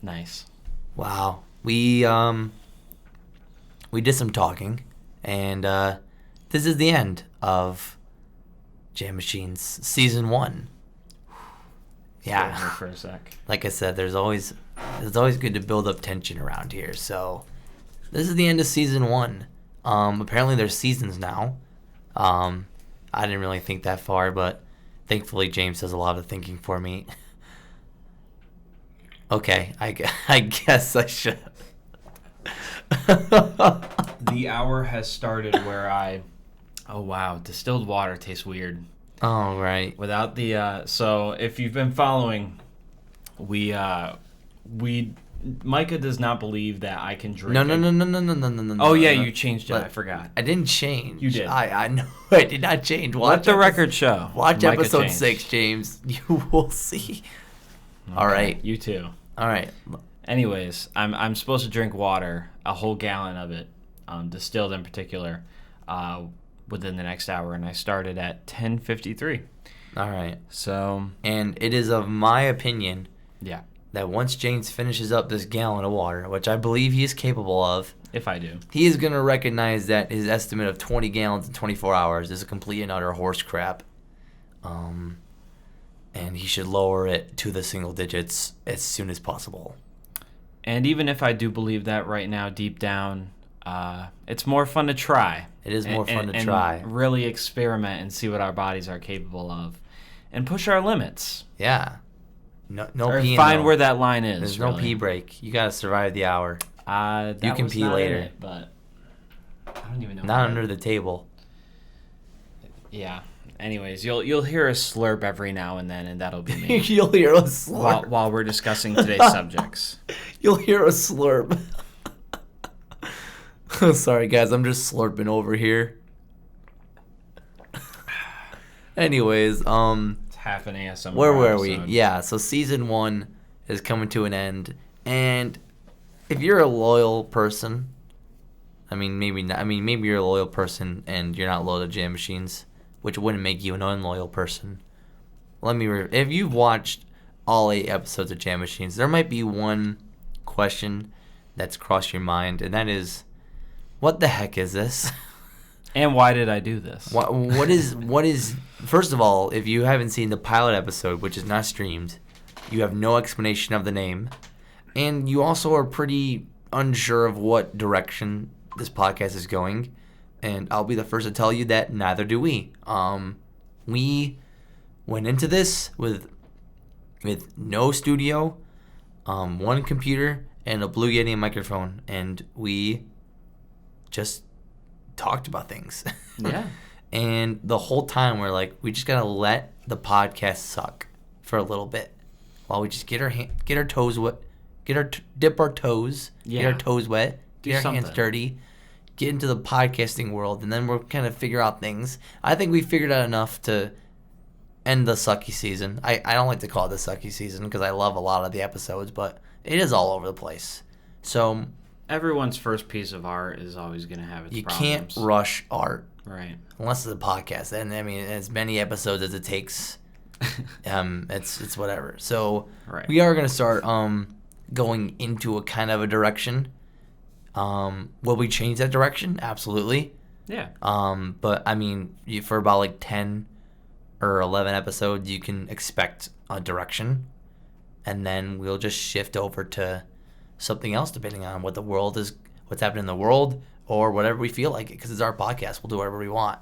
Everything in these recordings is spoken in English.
Nice. Wow. We did some talking, and this is the end of Jam Machines Season 1. Yeah. Here for a sec. Like I said, it's always good to build up tension around here. So this is the end of Season 1. Apparently there's seasons now. I didn't really think that far, but thankfully James does a lot of thinking for me. Okay, I guess I should. The hour has started where oh wow, distilled water tastes weird. Oh, right. Without the so if you've been following, we Micah does not believe that I can drink. No. Oh yeah, you changed it. I forgot. I didn't change. You did. I know. I did not change. Let the record show. Watch Micah episode changed. 6, James. You will see. Okay, All right. You too. All right. Anyways, I'm supposed to drink water, a whole gallon of it, distilled in particular, within the next hour, and I started at 10:53. All right. So. And it is of my opinion. Yeah. That once James finishes up this gallon of water, which I believe he is capable of, if I do, he is going to recognize that his estimate of 20 gallons in 24 hours is a complete and utter horse crap. And he should lower it to the single digits as soon as possible. And even if I do believe that right now, deep down, it's more fun to try. It is more fun to try. And really experiment and see what our bodies are capable of. And push our limits. Yeah. No or pee. Find where that line is. There's really. no pee break. You got to survive the hour. You can pee later. But I don't even know. Not under the table. Yeah. Anyways, you'll hear a slurp every now and then, and that'll be me. You'll hear a slurp. While we're discussing today's subjects. You'll hear a slurp. Sorry, guys. I'm just slurping over here. Anyways, It's half an ASMR where were episode. we? Yeah, so Season 1 is coming to an end. And if you're a loyal person, maybe you're a loyal person and you're not loyal to Jam Machines, which wouldn't make you an unloyal person. If you've watched all 8 episodes of Jam Machines, there might be one question that's crossed your mind, and that is, what the heck is this? And why did I do this? What is? First of all, if you haven't seen the pilot episode, which is not streamed, you have no explanation of the name, and you also are pretty unsure of what direction this podcast is going. And I'll be the first to tell you that neither do we. We went into this with no studio, one computer, and a Blue Yeti microphone, and we just talked about things. Yeah. And the whole time we're like, we just gotta let the podcast suck for a little bit while we just dip our toes, get our toes wet, get our hands dirty, get into the podcasting world, and then we'll kind of figure out things. I think we figured out enough to end the sucky season. I don't like to call it the sucky season because I love a lot of the episodes, but it is all over the place. So everyone's first piece of art is always going to have its problems. You can't rush art. Right. Unless it's a podcast. And as many episodes as it takes, it's whatever. So right. We are going to start going into a kind of a direction. Will we change that direction? Absolutely. Yeah. But for about like 10 or 11 episodes, you can expect a direction. And then we'll just shift over to something else depending on what's happening in the world, or whatever we feel like it, because it's our podcast. We'll do whatever we want.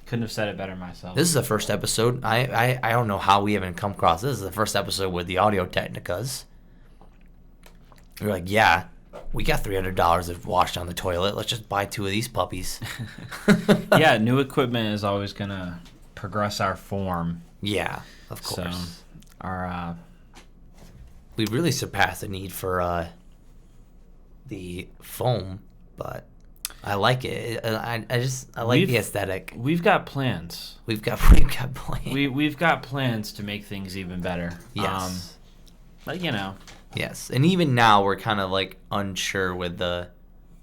Couldn't have said it better myself. This is the first episode. I don't know how we haven't come across this. Is the first episode with the Audio Technicas. We're like, yeah, we got $300 of wash down the toilet. Let's just buy 2 of these puppies. Yeah, new equipment is always going to progress our form. Yeah, of course. So, we've really surpassed the need for the foam, but I like it. I like the aesthetic. We've got plans. We've got plans. We've got plans to make things even better. Yes. But Yes, and even now we're kind of like unsure with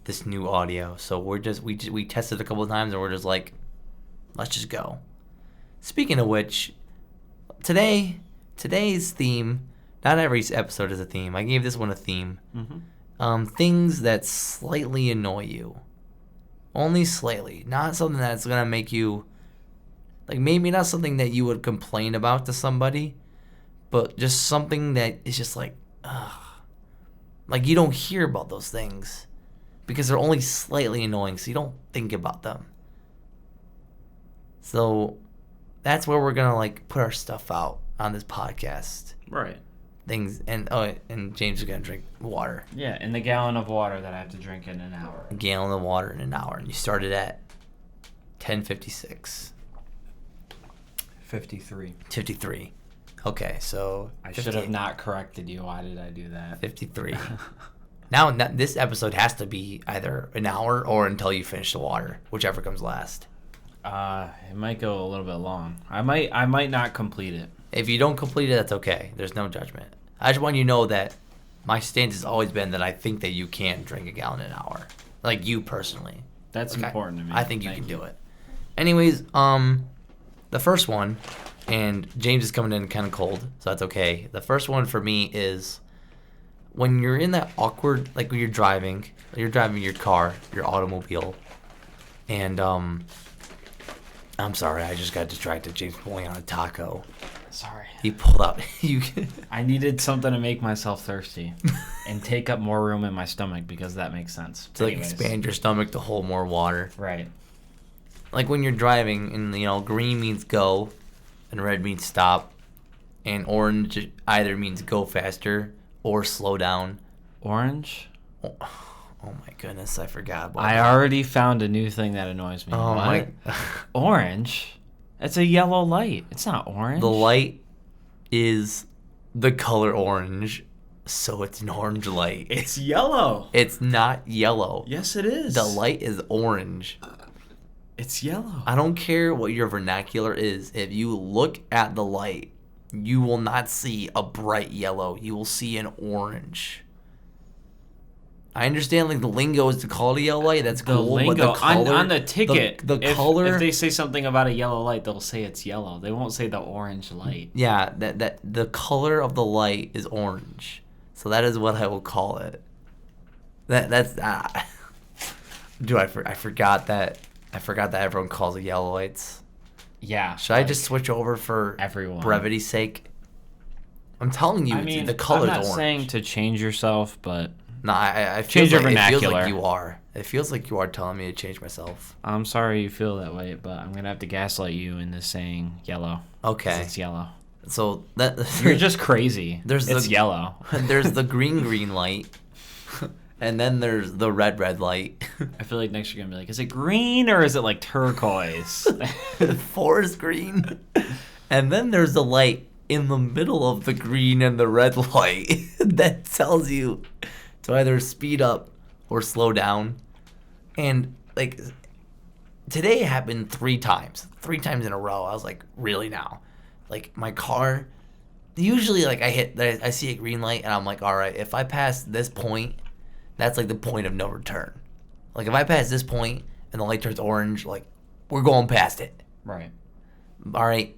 this new audio. So we tested a couple of times and we're just like, let's just go. Speaking of which, today's theme Not every episode is a theme. I gave this one a theme. Mm-hmm. Things that slightly annoy you. Only slightly. Not something that's going to make you... Like, maybe not something that you would complain about to somebody, but just something that is just like, ugh. Like, you don't hear about those things because they're only slightly annoying, so you don't think about them. So that's where we're gonna like put our stuff out on this podcast. Right. Things and James is gonna drink water. Yeah, and the gallon of water that I have to drink in an hour. A gallon of water in an hour, and you started at 10:56. 53. 53. Okay, so I should have not corrected you. Why did I do that? 53. Now this episode has to be either an hour or until you finish the water, whichever comes last. It might go a little bit long. I might not complete it. If you don't complete it, that's okay. There's no judgment. I just want you to know that my stance has always been that I think that you can drink a gallon an hour. Like, you personally. That's okay? important to me. I think you can do it. Anyways, the first one, and James is coming in kind of cold, so that's okay. The first one for me is when you're in that awkward, like when you're driving your car, your automobile, and I'm sorry, I just got distracted. James pulling on a taco. Sorry. He pulled out. I needed something to make myself thirsty and take up more room in my stomach because that makes sense. To like expand your stomach to hold more water. Right. Like when you're driving and green means go and red means stop and orange either means go faster or slow down. Orange? Oh my goodness, I forgot about I that. already found a new thing that annoys me. Oh what? my Orange? It's a yellow light. It's not orange. The light is the color orange, so it's an orange light. It's yellow. It's not yellow. Yes, it is. The light is orange. It's yellow. I don't care what your vernacular is. If you look at the light, you will not see a bright yellow. You will see an orange. I understand, like, the lingo is to call it a yellow light. That's cool. Lingo, but the color, on the ticket, the color. If they say something about a yellow light, they'll say it's yellow. They won't say the orange light. Yeah, that the color of the light is orange. So that is what I will call it. That's Dude, I forgot that. I forgot that everyone calls it yellow lights. Yeah. Should I just switch over for everyone brevity's sake? I'm telling you, the color's orange. I'm not saying to change yourself, but no, I feel change your like, vernacular. It feels like you are. It feels like you are telling me to change myself. I'm sorry you feel that way, but I'm gonna have to gaslight you into saying yellow. Okay. It's yellow. So that you're just crazy. It's yellow. There's the green light, and then there's the red light. I feel like next you're gonna be like, is it green or is it like turquoise? Forest green. And then there's the light in the middle of the green and the red light that tells you to either speed up or slow down. And like today happened 3 times in a row. I was like, really now? Like my car, usually like I see a green light and I'm like, all right, if I pass this point, that's like the point of no return. Like if I pass this point and the light turns orange, like we're going past it. Right. All right.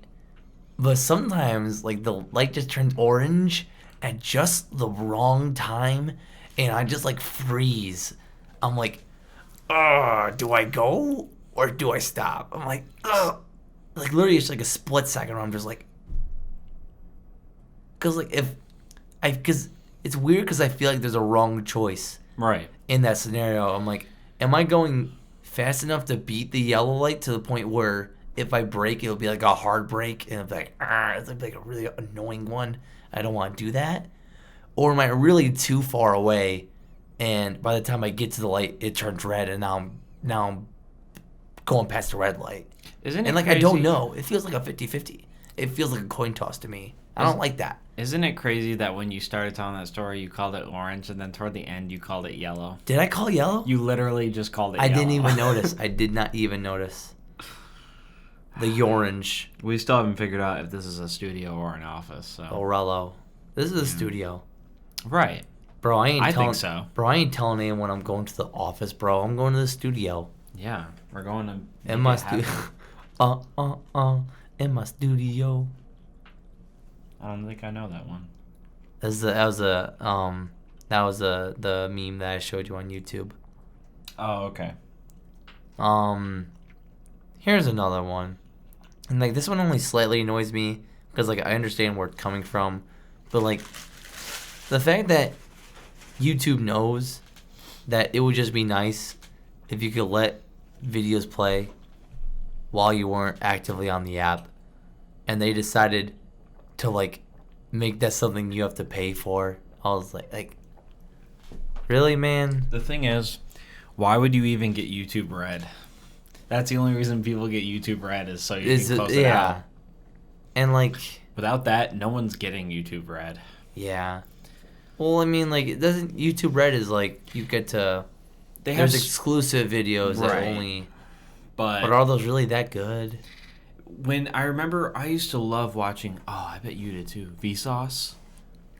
But sometimes like the light just turns orange at just the wrong time and I just like freeze. I'm like, do I go or do I stop? I'm like, like literally it's like a split second where I'm just like, because it's weird because I feel like there's a wrong choice right in that scenario. I'm like, am I going fast enough to beat the yellow light to the point where if I brake it'll be like a hard brake and it'll be like, it's like a really annoying one. I don't want to do that. Or am I really too far away and by the time I get to the light it turns red and now I'm going past the red light. Isn't it and like crazy? I don't know. It feels like a 50-50. It feels like a coin toss to me. I don't like that. Isn't it crazy that when you started telling that story, you called it orange, and then toward the end, you called it yellow? Did I call yellow? You literally just called it yellow. I didn't even notice. I did not even notice. The orange. We still haven't figured out if this is a studio or an office. So. Orello. This is a studio. Right. Bro, I think so. Bro, I ain't telling anyone I'm going to the office, bro. I'm going to the studio. Yeah, we're going to in my studio. In my studio. I don't think I know that one. The meme that I showed you on YouTube. Oh, okay. Here's another one. And like this one only slightly annoys me because like I understand where it's coming from, but like the fact that YouTube knows that it would just be nice if you could let videos play while you weren't actively on the app, and they decided to like make that something you have to pay for. I was like really, man? The thing is, why would you even get YouTube Red? That's the only reason people get YouTube Red is so you can close it out. And like without that, no one's getting YouTube Red. Yeah. Well, I mean, like, it doesn't YouTube Red is like you get to. There's exclusive videos that only. But are those really that good? When I remember, I used to love watching. Oh, I bet you did too. Vsauce.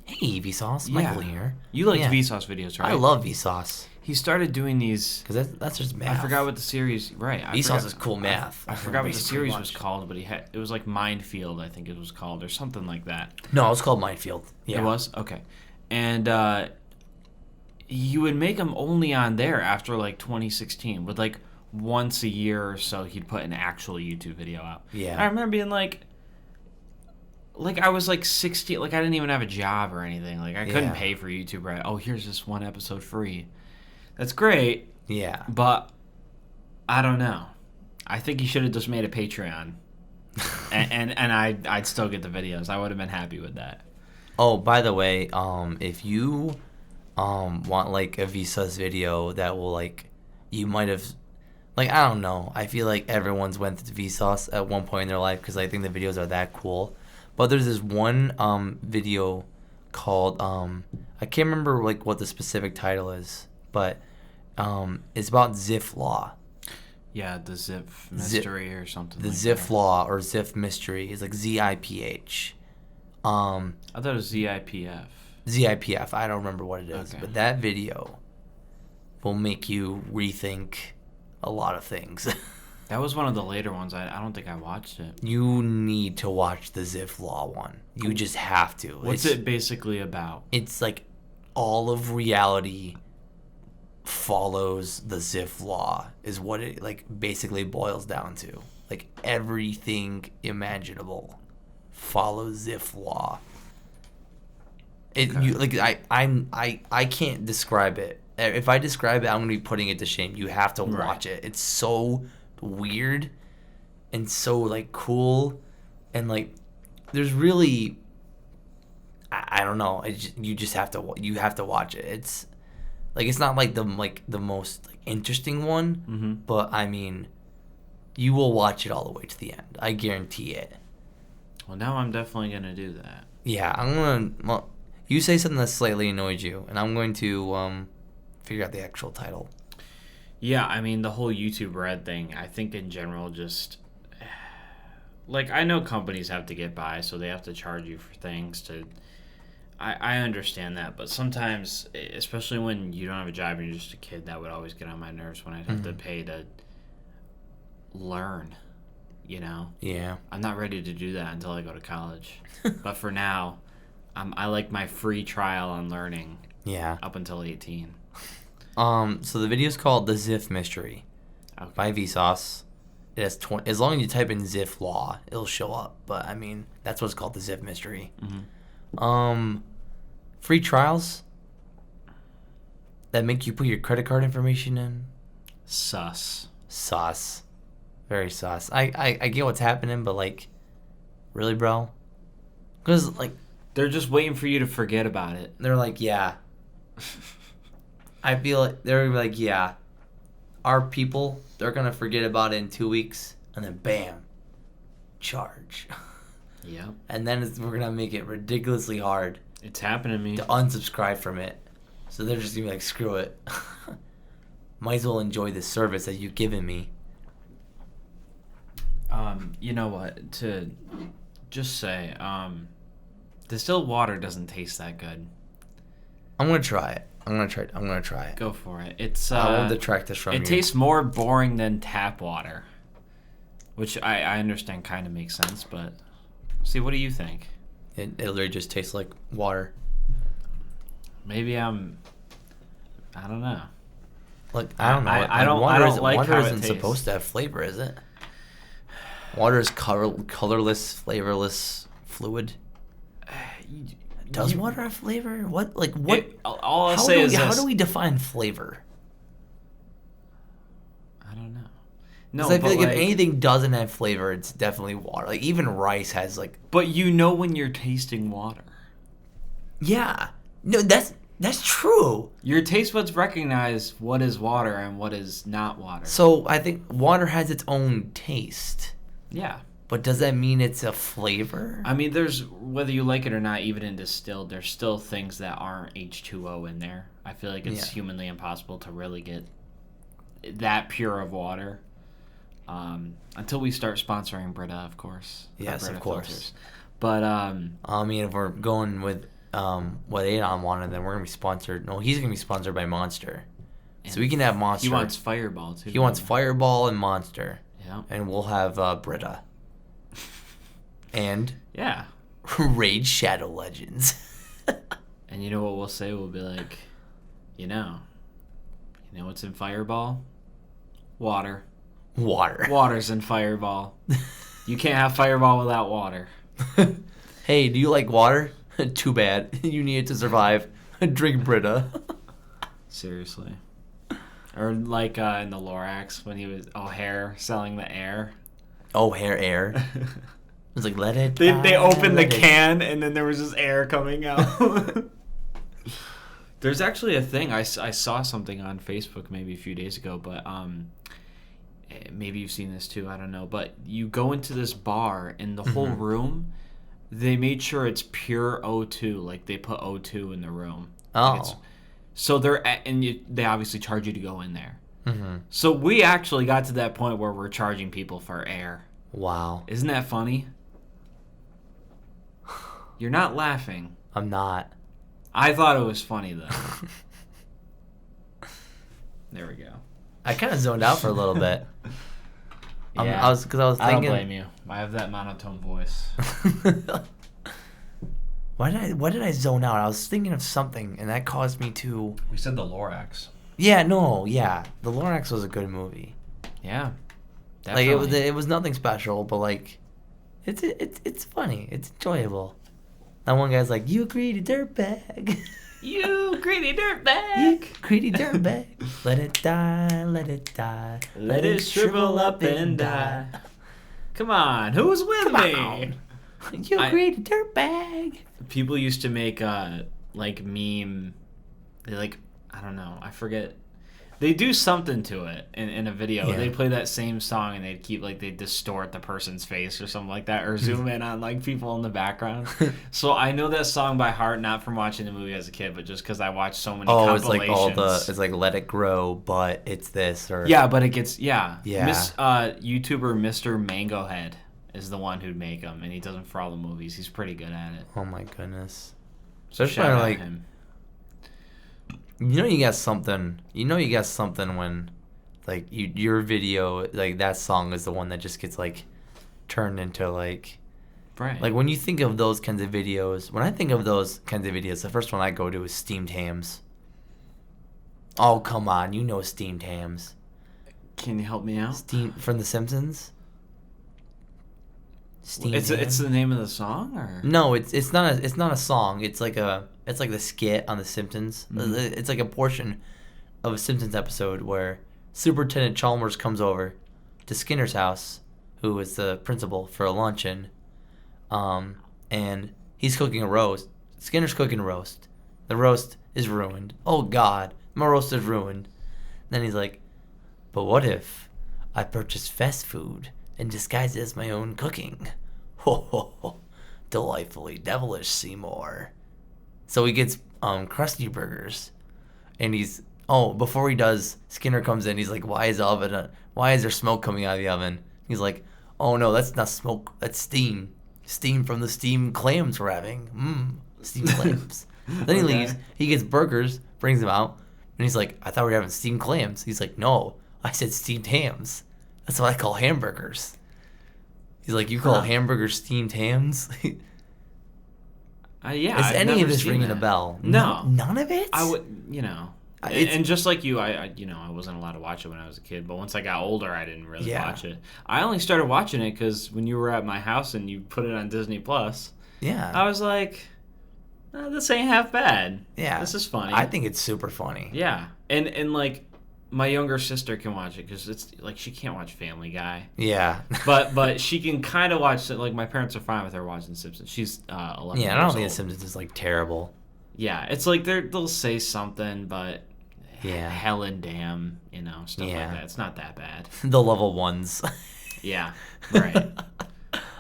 Hey, Vsauce, Michael here. You liked Vsauce videos, right? I love Vsauce. He started doing these because that's just math. I forgot what the series. Right. Vsauce is cool math. I forgot what the series was called, but it was like Minefield, I think it was called, or something like that. No, it was called Minefield. Yeah, it was okay. And you would make them only on there after like 2016, with like once a year or so he'd put an actual YouTube video out. Yeah. I remember being like I was like 16, like I didn't even have a job or anything. Like I couldn't pay for YouTube, right? Oh, here's this one episode free. That's great. Yeah. But I don't know. I think he should have just made a Patreon. and I'd still get the videos. I would have been happy with that. Oh, by the way, if you want like a Vsauce video that will like you might have like I don't know. I feel like everyone's went to Vsauce at one point in their life because I think the videos are that cool. But there's this one video called I can't remember like what the specific title is, but it's about Ziff Law. Yeah, the Ziff mystery or something. The like Ziff that. Law or Ziff mystery is like ZIPH. I thought it was ZIPF. ZIPF. I don't remember what it is, Okay. but that video will make you rethink a lot of things. That was one of the later ones. I don't think I watched it. You need to watch the Ziff Law one. You just have to. What's it basically about? It's like all of reality follows the Ziff Law is what it like basically boils down to. Like everything imaginable follows Ziff Law. You like I can't describe it. If I describe it, I'm gonna be putting it to shame. You have to watch it. It's so weird and so like cool and like there's really I don't know. You just have to watch it. It's like it's not like the most like, interesting one, but I mean, you will watch it all the way to the end. I guarantee it. Well, now I'm definitely gonna do that. Yeah, I'm gonna. Well, you say something that slightly annoyed you, and I'm going to figure out the actual title. Yeah, I mean the whole YouTube Red thing. I think in general, just like I know companies have to get by, so they have to charge you for things to. I understand that, but sometimes, especially when you don't have a job and you're just a kid, that would always get on my nerves when I'd have to pay to learn, you know? Yeah. I'm not ready to do that until I go to college. But for now, I like my free trial on learning. Yeah. Up until 18. So the video is called The Ziff Mystery by Vsauce. It has as long as you type in Ziff Law, it'll show up. But, I mean, that's what's called The Ziff Mystery. Free trials that make you put your credit card information in. Sus. Very sus. I get what's happening, but like, really, bro? Because like, they're just waiting for you to forget about it. They're like, yeah. I feel like they're like, yeah. Our people, they're gonna forget about it in 2 weeks, and then bam, charge. Yeah. And then we're gonna make it ridiculously hard. It's happening to me. To unsubscribe from it. So they're just gonna be like, screw it. Might as well enjoy the service that you've given me. You know what? To just say, distilled water doesn't taste that good. I'm gonna try it. I'm gonna try it. Go for it. It's I won't detract this from you. It tastes more boring than tap water, which I understand kind of makes sense. But see, what do you think? It literally just tastes like water. Maybe I don't know. Like, I don't know. I don't like water how it isn't tastes. supposed to have flavor, is it? Water is colorless, flavorless fluid. Does water have flavor? What? Like what? All I'll say is how this. do we define flavor? I don't know. No, 'Cause I feel like if anything doesn't have flavor, it's definitely water. Like even rice has like. But you know when you're tasting water. Yeah. No, that's true. Your taste buds recognize what is water and what is not water. So I think water has its own taste. Yeah. But does that mean it's a flavor? I mean, there's, whether you like it or not, even in distilled, there's still things that aren't H2O in there. I feel like it's humanly impossible to really get that pure of water. Until we start sponsoring Brita, of course. Yes, Brita of course. Filters. But, I mean, if we're going with what Adon wanted, then we're going to be sponsored. No, he's going to be sponsored by Monster. So we can have Monster. He wants Fireball, too. He wants Fireball and Monster. Yeah. And we'll have Brita. And yeah, Raid Shadow Legends. And you know what we'll say? We'll be like, you know what's in Fireball? Water. Water's in Fireball. You can't have Fireball without water. Hey, do you like water? Too bad. You need it to survive. Drink Brita. Seriously. Or like in the Lorax when he was O'Hare selling the air. O'Hare air. It was like, let it They opened the can and then there was just air coming out. There's actually a thing. I saw something on Facebook maybe a few days ago, but maybe you've seen this too. I don't know. But you go into this bar and the whole room, they made sure it's pure O2. Like they put O2 in the room. Oh. So they obviously charge you to go in there. Mm-hmm. So we actually got to that point where we're charging people for air. Wow. Isn't that funny? You're not laughing. I'm not. I thought it was funny, though. There we go. I kind of zoned out for a little bit. Yeah. I was thinking. I don't blame you. I have that monotone voice. What did I zone out? I was thinking of something, and that caused me to. We said the Lorax. Yeah, no, yeah. The Lorax was a good movie. Yeah. Definitely. Like it was nothing special, but like, it's funny. It's enjoyable. That one guy's like, "You greedy dirtbag." You greedy dirtbag. You greedy dirtbag. Let it die, let it die. Let it shrivel up and die. Come on, who's with me? You greedy dirtbag. People used to make like meme. They like, I don't know, I forget. They do something to it in a video. Yeah. They play that same song and they'd keep they distort the person's face or something like that, or zoom in on like people in the background. So I know that song by heart, not from watching the movie as a kid, but just because I watched so many compilations. It's like Let It Grow, but it's this or but it gets YouTuber Mr. Mango Head is the one who'd make them, and he does them for all the movies. He's pretty good at it. Oh my goodness! So shout out to him. You got something when, like, your video, like, that song is the one that just gets, like, turned into, like... Right. Like, when you think of those kinds of videos... When I think of those kinds of videos, the first one I go to is steamed hams. Oh, come on. You know steamed hams. Can you help me out? From The Simpsons? It's the name of the song, or no? It's not a song. It's like the skit on The Simpsons. Mm-hmm. It's like a portion of a Simpsons episode where Superintendent Chalmers comes over to Skinner's house, who is the principal, for a luncheon, and he's cooking a roast. Skinner's cooking a roast. The roast is ruined. Oh God, my roast is ruined. Then he's like, "But what if I purchased fast food and disguise it as my own cooking? Ho ho ho, delightfully devilish, Seymour." So he gets Krusty Burgers, and before he does, Skinner comes in. He's like, "Why is there smoke coming out of the oven?" He's like, "Oh no, that's not smoke. That's steam. Steam from the steamed clams we're having. Steamed clams." Then he leaves. He gets burgers, brings them out, and he's like, "I thought we were having steamed clams." He's like, "No, I said steamed hams. That's what I call hamburgers." He's like, "You call hamburgers steamed hams?" Yeah. Is I've any never of this seen ringing that. a bell? No. None of it? I would, and just like you, I wasn't allowed to watch it when I was a kid. But once I got older, I didn't really watch it. I only started watching it because when you were at my house and you put it on Disney Plus, I was like, this ain't half bad. Yeah. This is funny. I think it's super funny. Yeah. And like, my younger sister can watch it because it's like she can't watch Family Guy. Yeah. but she can kind of watch it. Like, my parents are fine with her watching Simpsons. She's 11 Yeah, I years don't think old. The Simpsons is like terrible. Yeah, it's like they'll say something, but hell and damn, stuff like that. It's not that bad. The level ones. Yeah, right.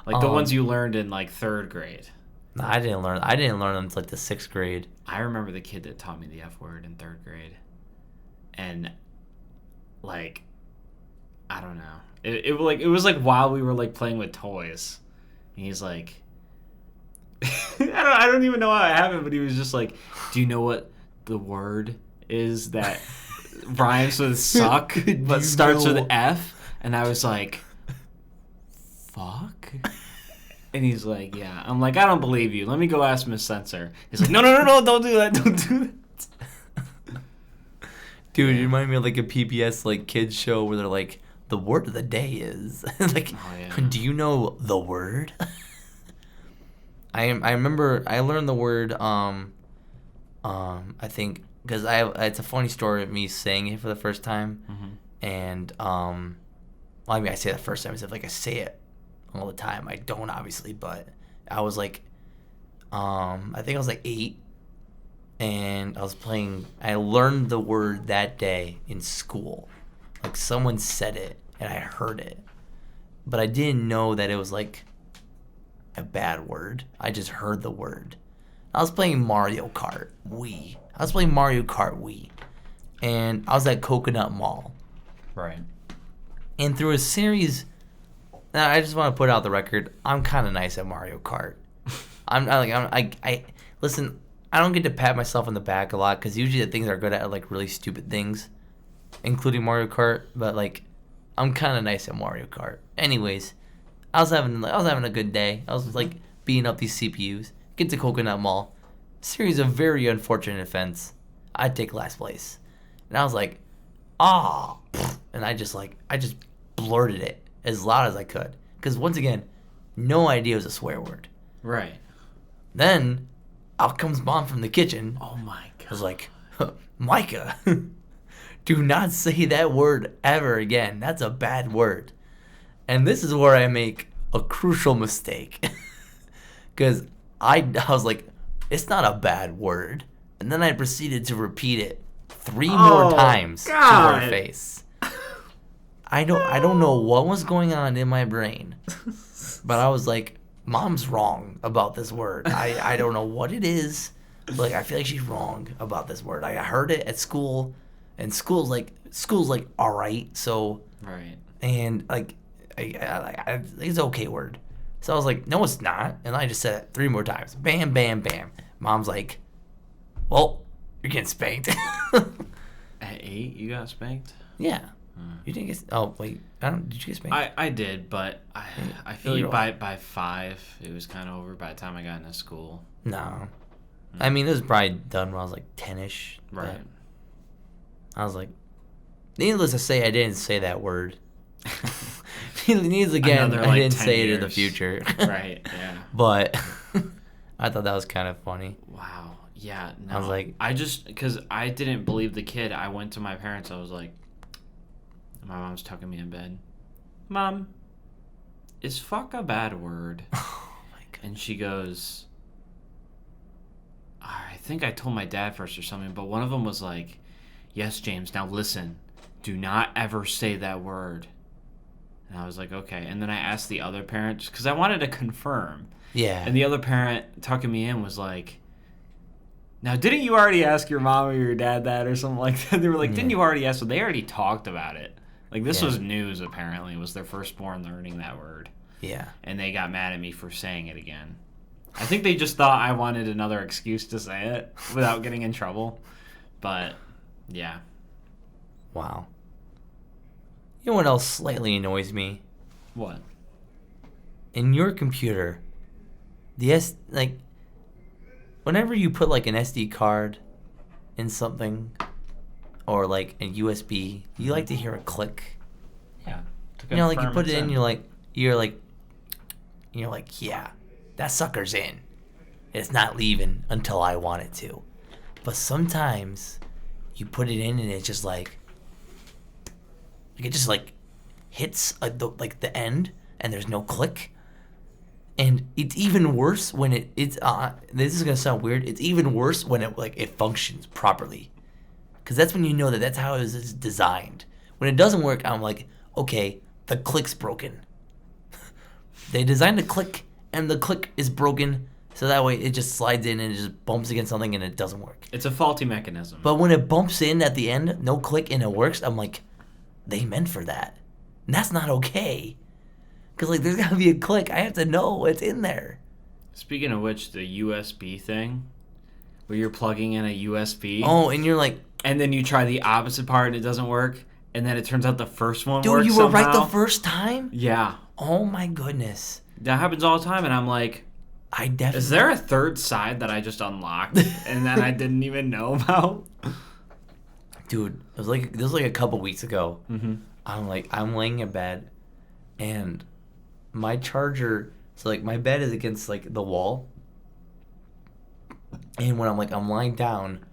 Like the ones you learned in like 3rd grade. No, I didn't learn them until like the 6th grade. I remember the kid that taught me the F word in 3rd grade, and like, I don't know. It was like while we were like playing with toys, and he's like, I don't even know how it happened, but he was just like, do you know what the word is that rhymes with suck but starts with F? And I was like, fuck? And he's like, yeah. I'm like, I don't believe you. Let me go ask Miss Censor. He's like, no, don't do that. Don't do that. Dude, you remind me of like a PBS like kids show where they're like, the word of the day is like, do you know the word? I remember I learned the word I think because it's a funny story of me saying it for the first time, and well, I mean I say it the first time as if like I say it all the time. I don't obviously, but I was like I think I was like 8, and I learned the word that day in school. Like someone said it and I heard it, but I didn't know that it was like a bad word. I just heard the word. I was playing Mario Kart Wii. And I was at Coconut Mall. Right. And through a series, now I just want to put out the record, I'm kind of nice at Mario Kart. Listen, I don't get to pat myself on the back a lot because usually the things I'm good at are like really stupid things, including Mario Kart. But like, I'm kind of nice at Mario Kart. Anyways, I was having a good day. I was like beating up these CPUs. Get to Coconut Mall. Series of very unfortunate events. I take last place, and I was like, and I just blurted it as loud as I could because once again, no idea it was a swear word. Right. Then, out comes Mom from the kitchen. Oh my god. I was like, Micah, do not say that word ever again. That's a bad word. And this is where I make a crucial mistake. Because I was like, it's not a bad word. And then I proceeded to repeat it 3 more times to her face. I don't know what was going on in my brain. But I was like, Mom's wrong about this word. I don't know what it is. Like, I feel like she's wrong about this word. I heard it at school. And school's like all right. So, right. And like, I think it's an okay word. So I was like, no, it's not. And I just said it 3 more times. Bam, bam, bam. Mom's like, well, you're getting spanked. At 8, you got spanked? Yeah. You didn't get... Oh, wait. Did you get spanked? I did, but I feel like by 5, it was kind of over by the time I got into school. No. I mean, it was probably done when I was like 10-ish. Right. I was like... Needless to say, I didn't say that word. Needless again, I didn't say it in the future. Right, yeah. But I thought that was kind of funny. Wow. Yeah, no. I was like... because I didn't believe the kid. I went to my parents. I was like... My mom's tucking me in bed. Mom, is fuck a bad word? Oh, my God. And she goes... I think I told my dad first or something, but one of them was like, yes, James, now listen. Do not ever say that word. And I was like, okay. And then I asked the other parent, just because I wanted to confirm. Yeah. And the other parent tucking me in was like, now, didn't you already ask your mom or your dad that or something like that? They were like, didn't you already ask? So they already talked about it. Like, this was news, apparently. It was their firstborn learning that word. Yeah. And they got mad at me for saying it again. I think they just thought I wanted another excuse to say it without getting in trouble. But, yeah. Wow. You know what else slightly annoys me? What? In your computer, whenever you put like an SD card in something or like a USB, you like to hear a click. Yeah. You know, like you put it in, you're like, yeah, that sucker's in. It's not leaving until I want it to. But sometimes you put it in and it's just like it just like hits the end and there's no click. And it's even worse when it's this is gonna sound weird. It's even worse when it functions properly, because that's when you know that's how it was designed. When it doesn't work, I'm like, okay, the click's broken. They designed a click, and the click is broken, so that way it just slides in and it just bumps against something and it doesn't work. It's a faulty mechanism. But when it bumps in at the end, no click, and it works, I'm like, they meant for that. And that's not okay. Because, like, there's got to be a click. I have to know it's in there. Speaking of which, the USB thing, where you're plugging in a USB. Oh, and you're like... And then you try the opposite part and it doesn't work. And then it turns out the first one works somehow. Dude, you were somehow. right the first time? Yeah. Oh, my goodness. That happens all the time, and I'm like... I definitely... Is there a third side that I just unlocked and that I didn't even know about? Dude, this was like a couple weeks ago. Mm-hmm. I'm laying in bed, and my charger... So, like, my bed is against, like, the wall. And when I'm lying down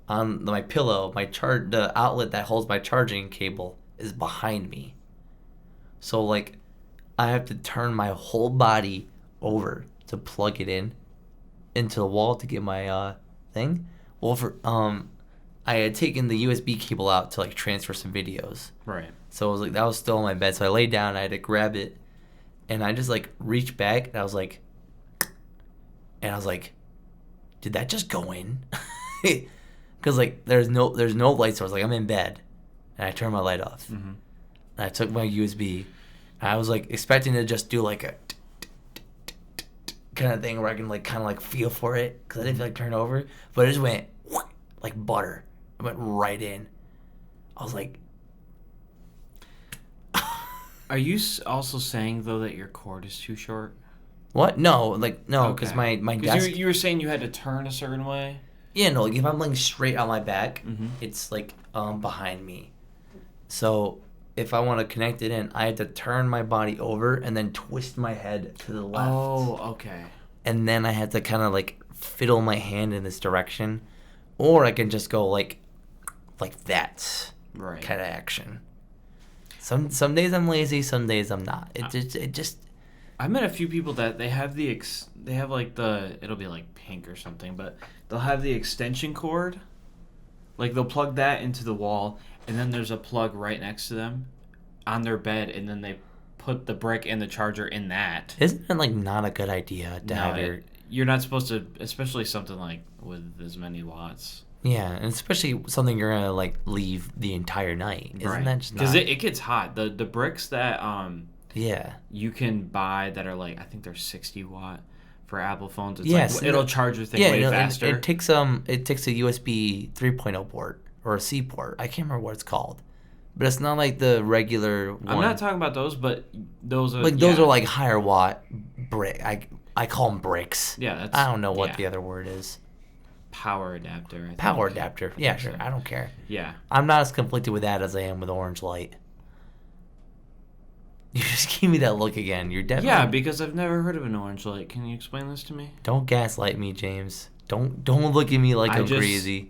on my pillow, the outlet that holds my charging cable is behind me. So, like, I have to turn my whole body over to plug it into the wall to get my thing. Well, I had taken the USB cable out to, like, transfer some videos. Right. So I was like, that was still on my bed. So I laid down, I had to grab it, and I just, like, reached back, and I was like, did that just go in? Because, like, there's no light source. Like, I'm in bed, and I turned my light off. Mm-hmm. And I took my USB, and I was, like, expecting to just do, like, a kind of thing where I can, like, kind of, like, feel for it, because I didn't feel like turn over. But it just went, like butter. It went right in. I was like... Are you also saying, though, that your cord is too short? What? No, because Okay. my desk... You were saying you had to turn a certain way? Yeah, no, like, if I'm laying straight on my back, Mm-hmm. it's, like, behind me. So, if I want to connect it in, I have to turn my body over and then twist my head to the left. Oh, okay. And then I have to kind of, like, fiddle my hand in this direction. Or I can just go, like that. Right. Kind of action. Some days I'm lazy, some days I'm not. It just. I met a few people that they have it'll be like pink or something, but they'll have the extension cord. Like, they'll plug that into the wall, and then there's a plug right next to them on their bed, and then they put the brick and the charger in that. Isn't it, like, not a good idea to have you're not supposed to, especially something like with as many watts. Yeah, and especially something you're gonna, like, leave the entire night. Isn't that just because it gets hot. The bricks that yeah, you can buy that are, like, I think they're 60 watt for Apple phones. It's yes, like, it'll charge your thing way faster. It takes a USB 3.0 port or a C port. I can't remember what it's called, but it's not like the regular one. I'm not talking about those, but those are those are like higher watt brick. I call them bricks. Yeah, I don't know what the other word is. Power adapter. I think. Power adapter. Yeah, sure. I don't care. Yeah. I'm not as conflicted with that as I am with orange light. You just give me that look again. You're definitely... Yeah, because I've never heard of an orange light. Can you explain this to me? Don't gaslight me, James. Don't look at me like I'm crazy.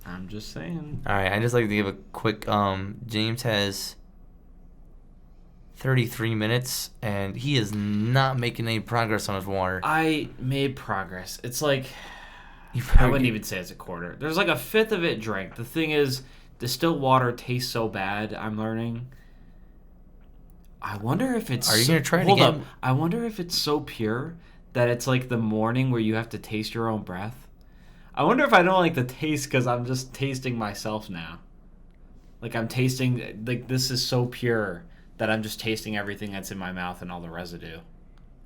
I'm just saying. All right, I just like to give a quick. James has 33 minutes, and he is not making any progress on his water. I made progress. It's like... I wouldn't even say it's a quarter. There's like a fifth of it drank. The thing is, distilled water tastes so bad, I'm learning. I wonder if it's... Are you going to try it again? Hold up. I wonder if it's so pure that it's like the morning where you have to taste your own breath. I wonder if I don't like the taste because I'm just tasting myself now. Like, I'm tasting... Like, this is so pure that I'm just tasting everything that's in my mouth and all the residue.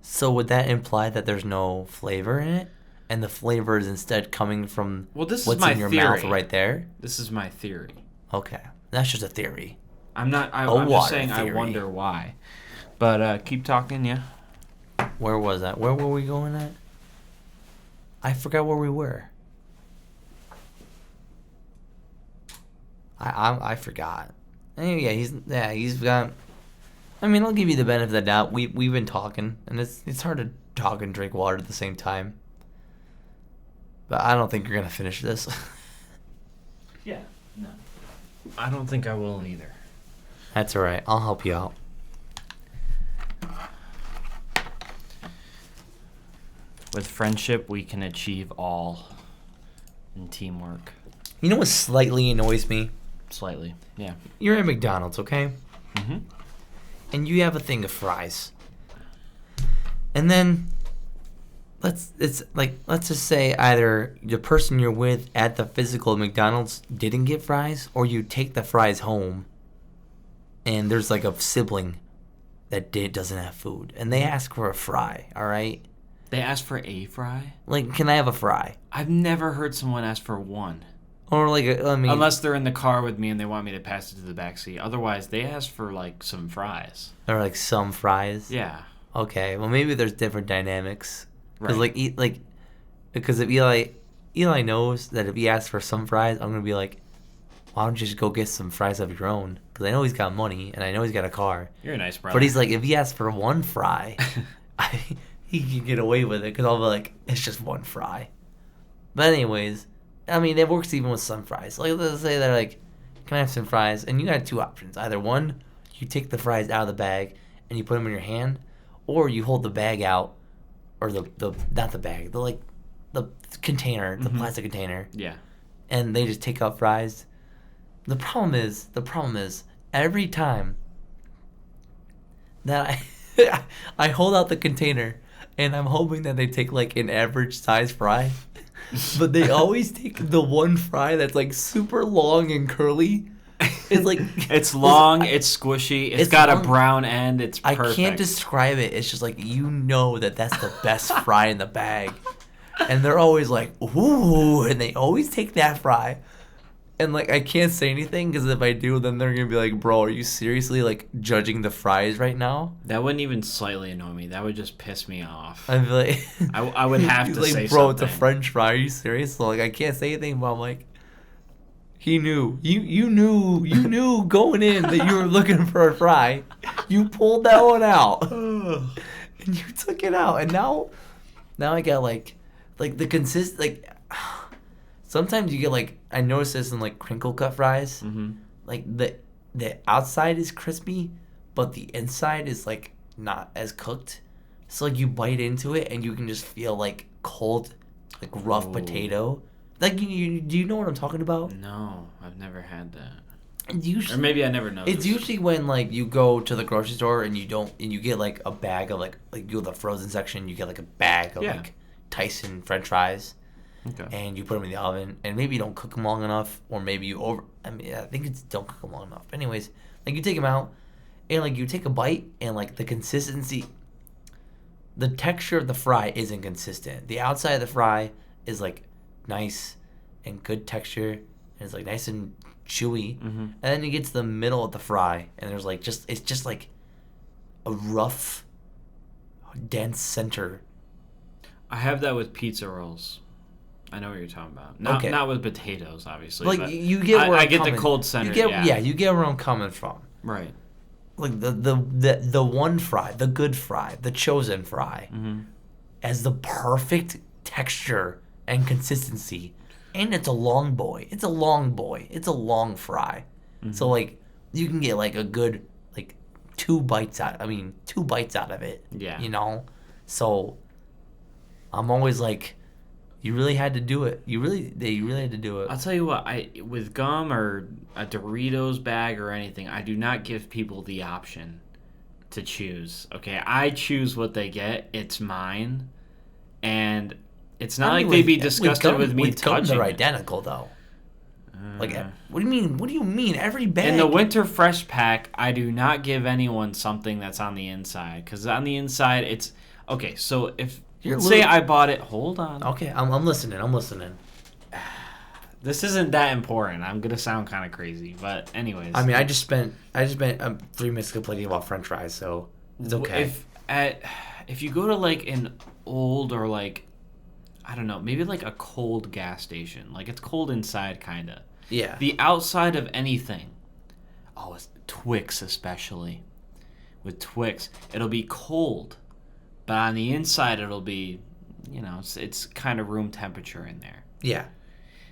So would that imply that there's no flavor in it? And the flavor is instead coming from what's in your mouth right there? This is my theory. Okay. That's just a theory. I'm just saying theory. I wonder why. But keep talking, yeah. Where was that? Where were we going at? I forgot where we were. I forgot. Anyway, he's got. I mean, I'll give you the benefit of the doubt. We've been talking, and it's hard to talk and drink water at the same time. But I don't think you're gonna finish this. Yeah, no. I don't think I will either. That's all right. I'll help you out. With friendship, we can achieve all in teamwork. You know what slightly annoys me? Slightly, yeah. You're at McDonald's, okay? Mm-hmm. And you have a thing of fries. And then let's just say either the person you're with at the physical McDonald's didn't get fries, or you take the fries home and there's like a sibling that doesn't have food and they ask for a fry, all right? They ask for a fry? Like, can I have a fry? I've never heard someone ask for one. Or like, unless they're in the car with me and they want me to pass it to the back seat. Otherwise, they ask for like some fries. Or like some fries. Yeah. Okay. Well, maybe there's different dynamics. Because Right. because if Eli knows that if he asks for some fries, I'm gonna be like, why don't you just go get some fries of your own? Because I know he's got money and I know he's got a car. You're a nice brother. But he's like, if he asks for one fry, he can get away with it because I'll be like, it's just one fry. But anyways. I mean, it works even with some fries. Like, let's say they're like, can I have some fries? And you got two options. Either one, you take the fries out of the bag and you put them in your hand, or you hold the bag out, or not the bag, the container, the plastic container. Yeah. And they just take out fries. The problem is, every time that I hold out the container and I'm hoping that they take like an average size fry. But they always take the one fry that's like super long and curly. It's like it's long, it's squishy, it's got long, a brown end, it's perfect. I can't describe it. It's just like, you know that's the best fry in the bag. And they're always like, ooh, and they always take that fry. And like, I can't say anything because if I do, then they're gonna be like, bro, are you seriously like judging the fries right now? That wouldn't even slightly annoy me. That would just piss me off. I'd be like, I would have to like, say bro, something. it's a French fry. Are you serious? So like, I can't say anything, but I'm like, he knew. You knew going in that you were looking for a fry. You pulled that one out, and you took it out, and now I got like the sometimes you get like, I noticed this in like crinkle cut fries. Mm-hmm. Like the outside is crispy, but the inside is like not as cooked. So like you bite into it and you can just feel like cold, like rough potato. Like do you know what I'm talking about? No, I've never had that. Usually, or maybe I never noticed. It's usually when like you go to the grocery store and you get like a bag of like you go to the frozen section, you get like a bag of like Tyson French fries. Okay. And you put them in the oven, and maybe you don't cook them long enough, or maybe you I think it's don't cook them long enough. Anyways, like you take them out, and like you take a bite, and like the consistency, the texture of the fry isn't consistent. The outside of the fry is like nice and good texture, and it's like nice and chewy, and then you get to the middle of the fry, and there's like it's just like a rough, dense center. I have that with pizza rolls. I know what you're talking about. Not with potatoes, obviously. Like, but you get where I get the cold center. You get where I'm coming from. Right. Like the one fry, the good fry, the chosen fry, as the perfect texture and consistency, and it's a long boy. It's a long fry. So like you can get like a good like two bites out of it. Yeah. You know, so I'm always like, you really had to do it. You really had to do it. I'll tell you what, with gum or a Doritos bag or anything, I do not give people the option to choose. Okay, I choose what they get. It's mine, and it's not like they'd be disgusted with me touching. They're identical though. Like, what do you mean? What do you mean? Every bag. In the Winter Fresh pack, I do not give anyone something that's on the inside, because on the inside it's okay. So if say I bought it. Hold on. Okay, I'm listening. This isn't that important. I'm gonna sound kind of crazy, but anyways. I mean, I just spent 3 minutes complaining about French fries, so it's okay. If you go to like an old or like, I don't know, maybe like a cold gas station. Like it's cold inside, kind of. Yeah. The outside of anything. Oh, it's Twix especially. With Twix, it'll be cold, but on the inside it'll be, it's kind of room temperature in there. Yeah.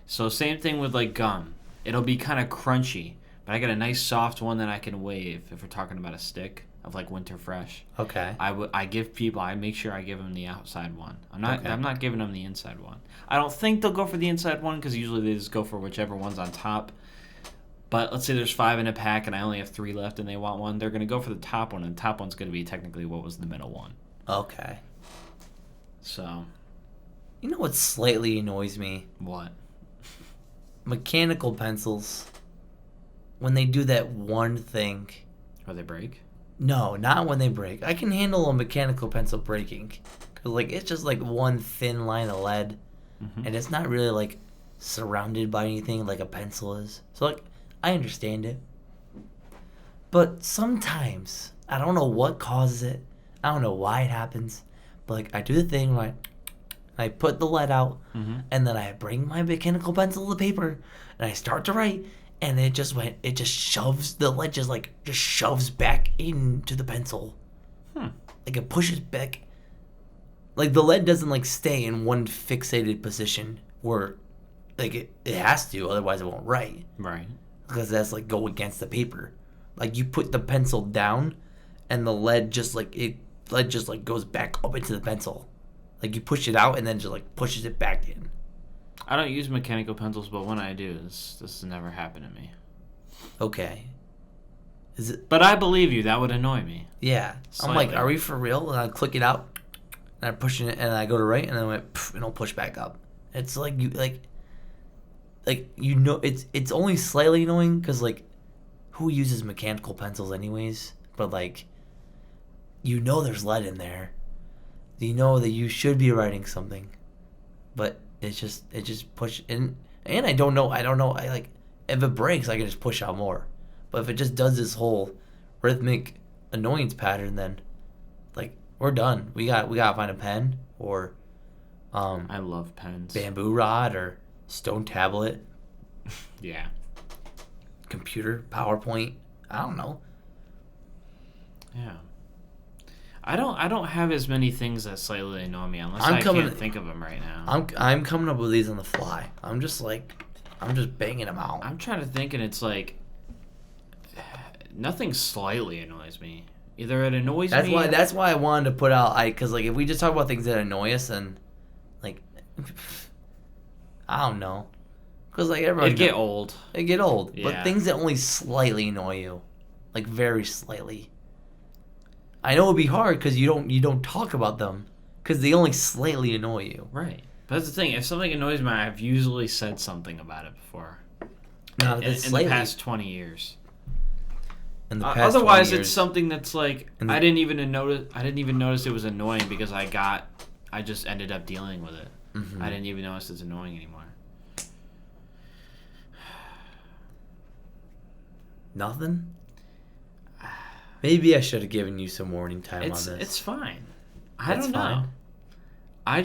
So same thing with like gum. It'll be kind of crunchy, but I got a nice soft one that I can wave if we're talking about a stick of like Winter Fresh. Okay. I make sure I give them the outside one. I'm not giving them the inside one. I don't think they'll go for the inside one because usually they just go for whichever one's on top. But let's say there's 5 in a pack and I only have 3 left and they want one. They're going to go for the top one, and the top one's going to be technically what was the middle one. Okay. So. You know what slightly annoys me? What? Mechanical pencils. When they do that one thing. Or they break? No, not when they break. I can handle a mechanical pencil breaking. Because, like, it's just, like, one thin line of lead. Mm-hmm. And it's not really, like, surrounded by anything like a pencil is. So, like, I understand it. But sometimes, I don't know what causes it. I don't know why it happens. But, like, I do the thing where I put the lead out, mm-hmm. and then I bring my mechanical pencil to the paper, and I start to write, and it just shoves, the lead just shoves back into the pencil. Like, it pushes back. Like, the lead doesn't, like, stay in one fixated position where, like, it has to, otherwise it won't write. Right. Because that's, like, go against the paper. Like, you put the pencil down, and the lead just, like, goes back up into the pencil. Like, you push it out, and then just, like, pushes it back in. I don't use mechanical pencils, but when I do, this has never happened to me. Okay. Is it? But I believe you. That would annoy me. Yeah. Slightly. I'm like, are we for real? And I click it out, and I'm pushing it, and I go to write, and then I went, and it'll push back up. It's like, it's only slightly annoying, because, like, who uses mechanical pencils anyways? But, like, there's lead in there. You know that you should be writing something, but it just push and I don't know. If it breaks, I can just push out more. But if it just does this whole rhythmic annoyance pattern, then like we're done. We gotta find a pen or I love pens. Bamboo rod or stone tablet. Yeah. Computer, PowerPoint. I don't know. Yeah. I don't have as many things that slightly annoy me unless I can't think of them right now. I'm coming up with these on the fly. I'm just banging them out. I'm trying to think, and it's like nothing slightly annoys me. Either it annoys me. That's why I wanted to put out because like if we just talk about things that annoy us, then like I don't know, because like everyone it'd get old. Yeah. But things that only slightly annoy you, like very slightly. I know it'd be hard because you don't talk about them because they only slightly annoy you. Right. But that's the thing. If something annoys me, I've usually said something about it before. No, in the past 20 years. In the past otherwise, 20 years. It's something that's like I didn't even notice it was annoying because I just ended up dealing with it. Mm-hmm. I didn't even notice it's annoying anymore. Nothing? Maybe I should have given you some warning time on this. It's fine. I don't know. I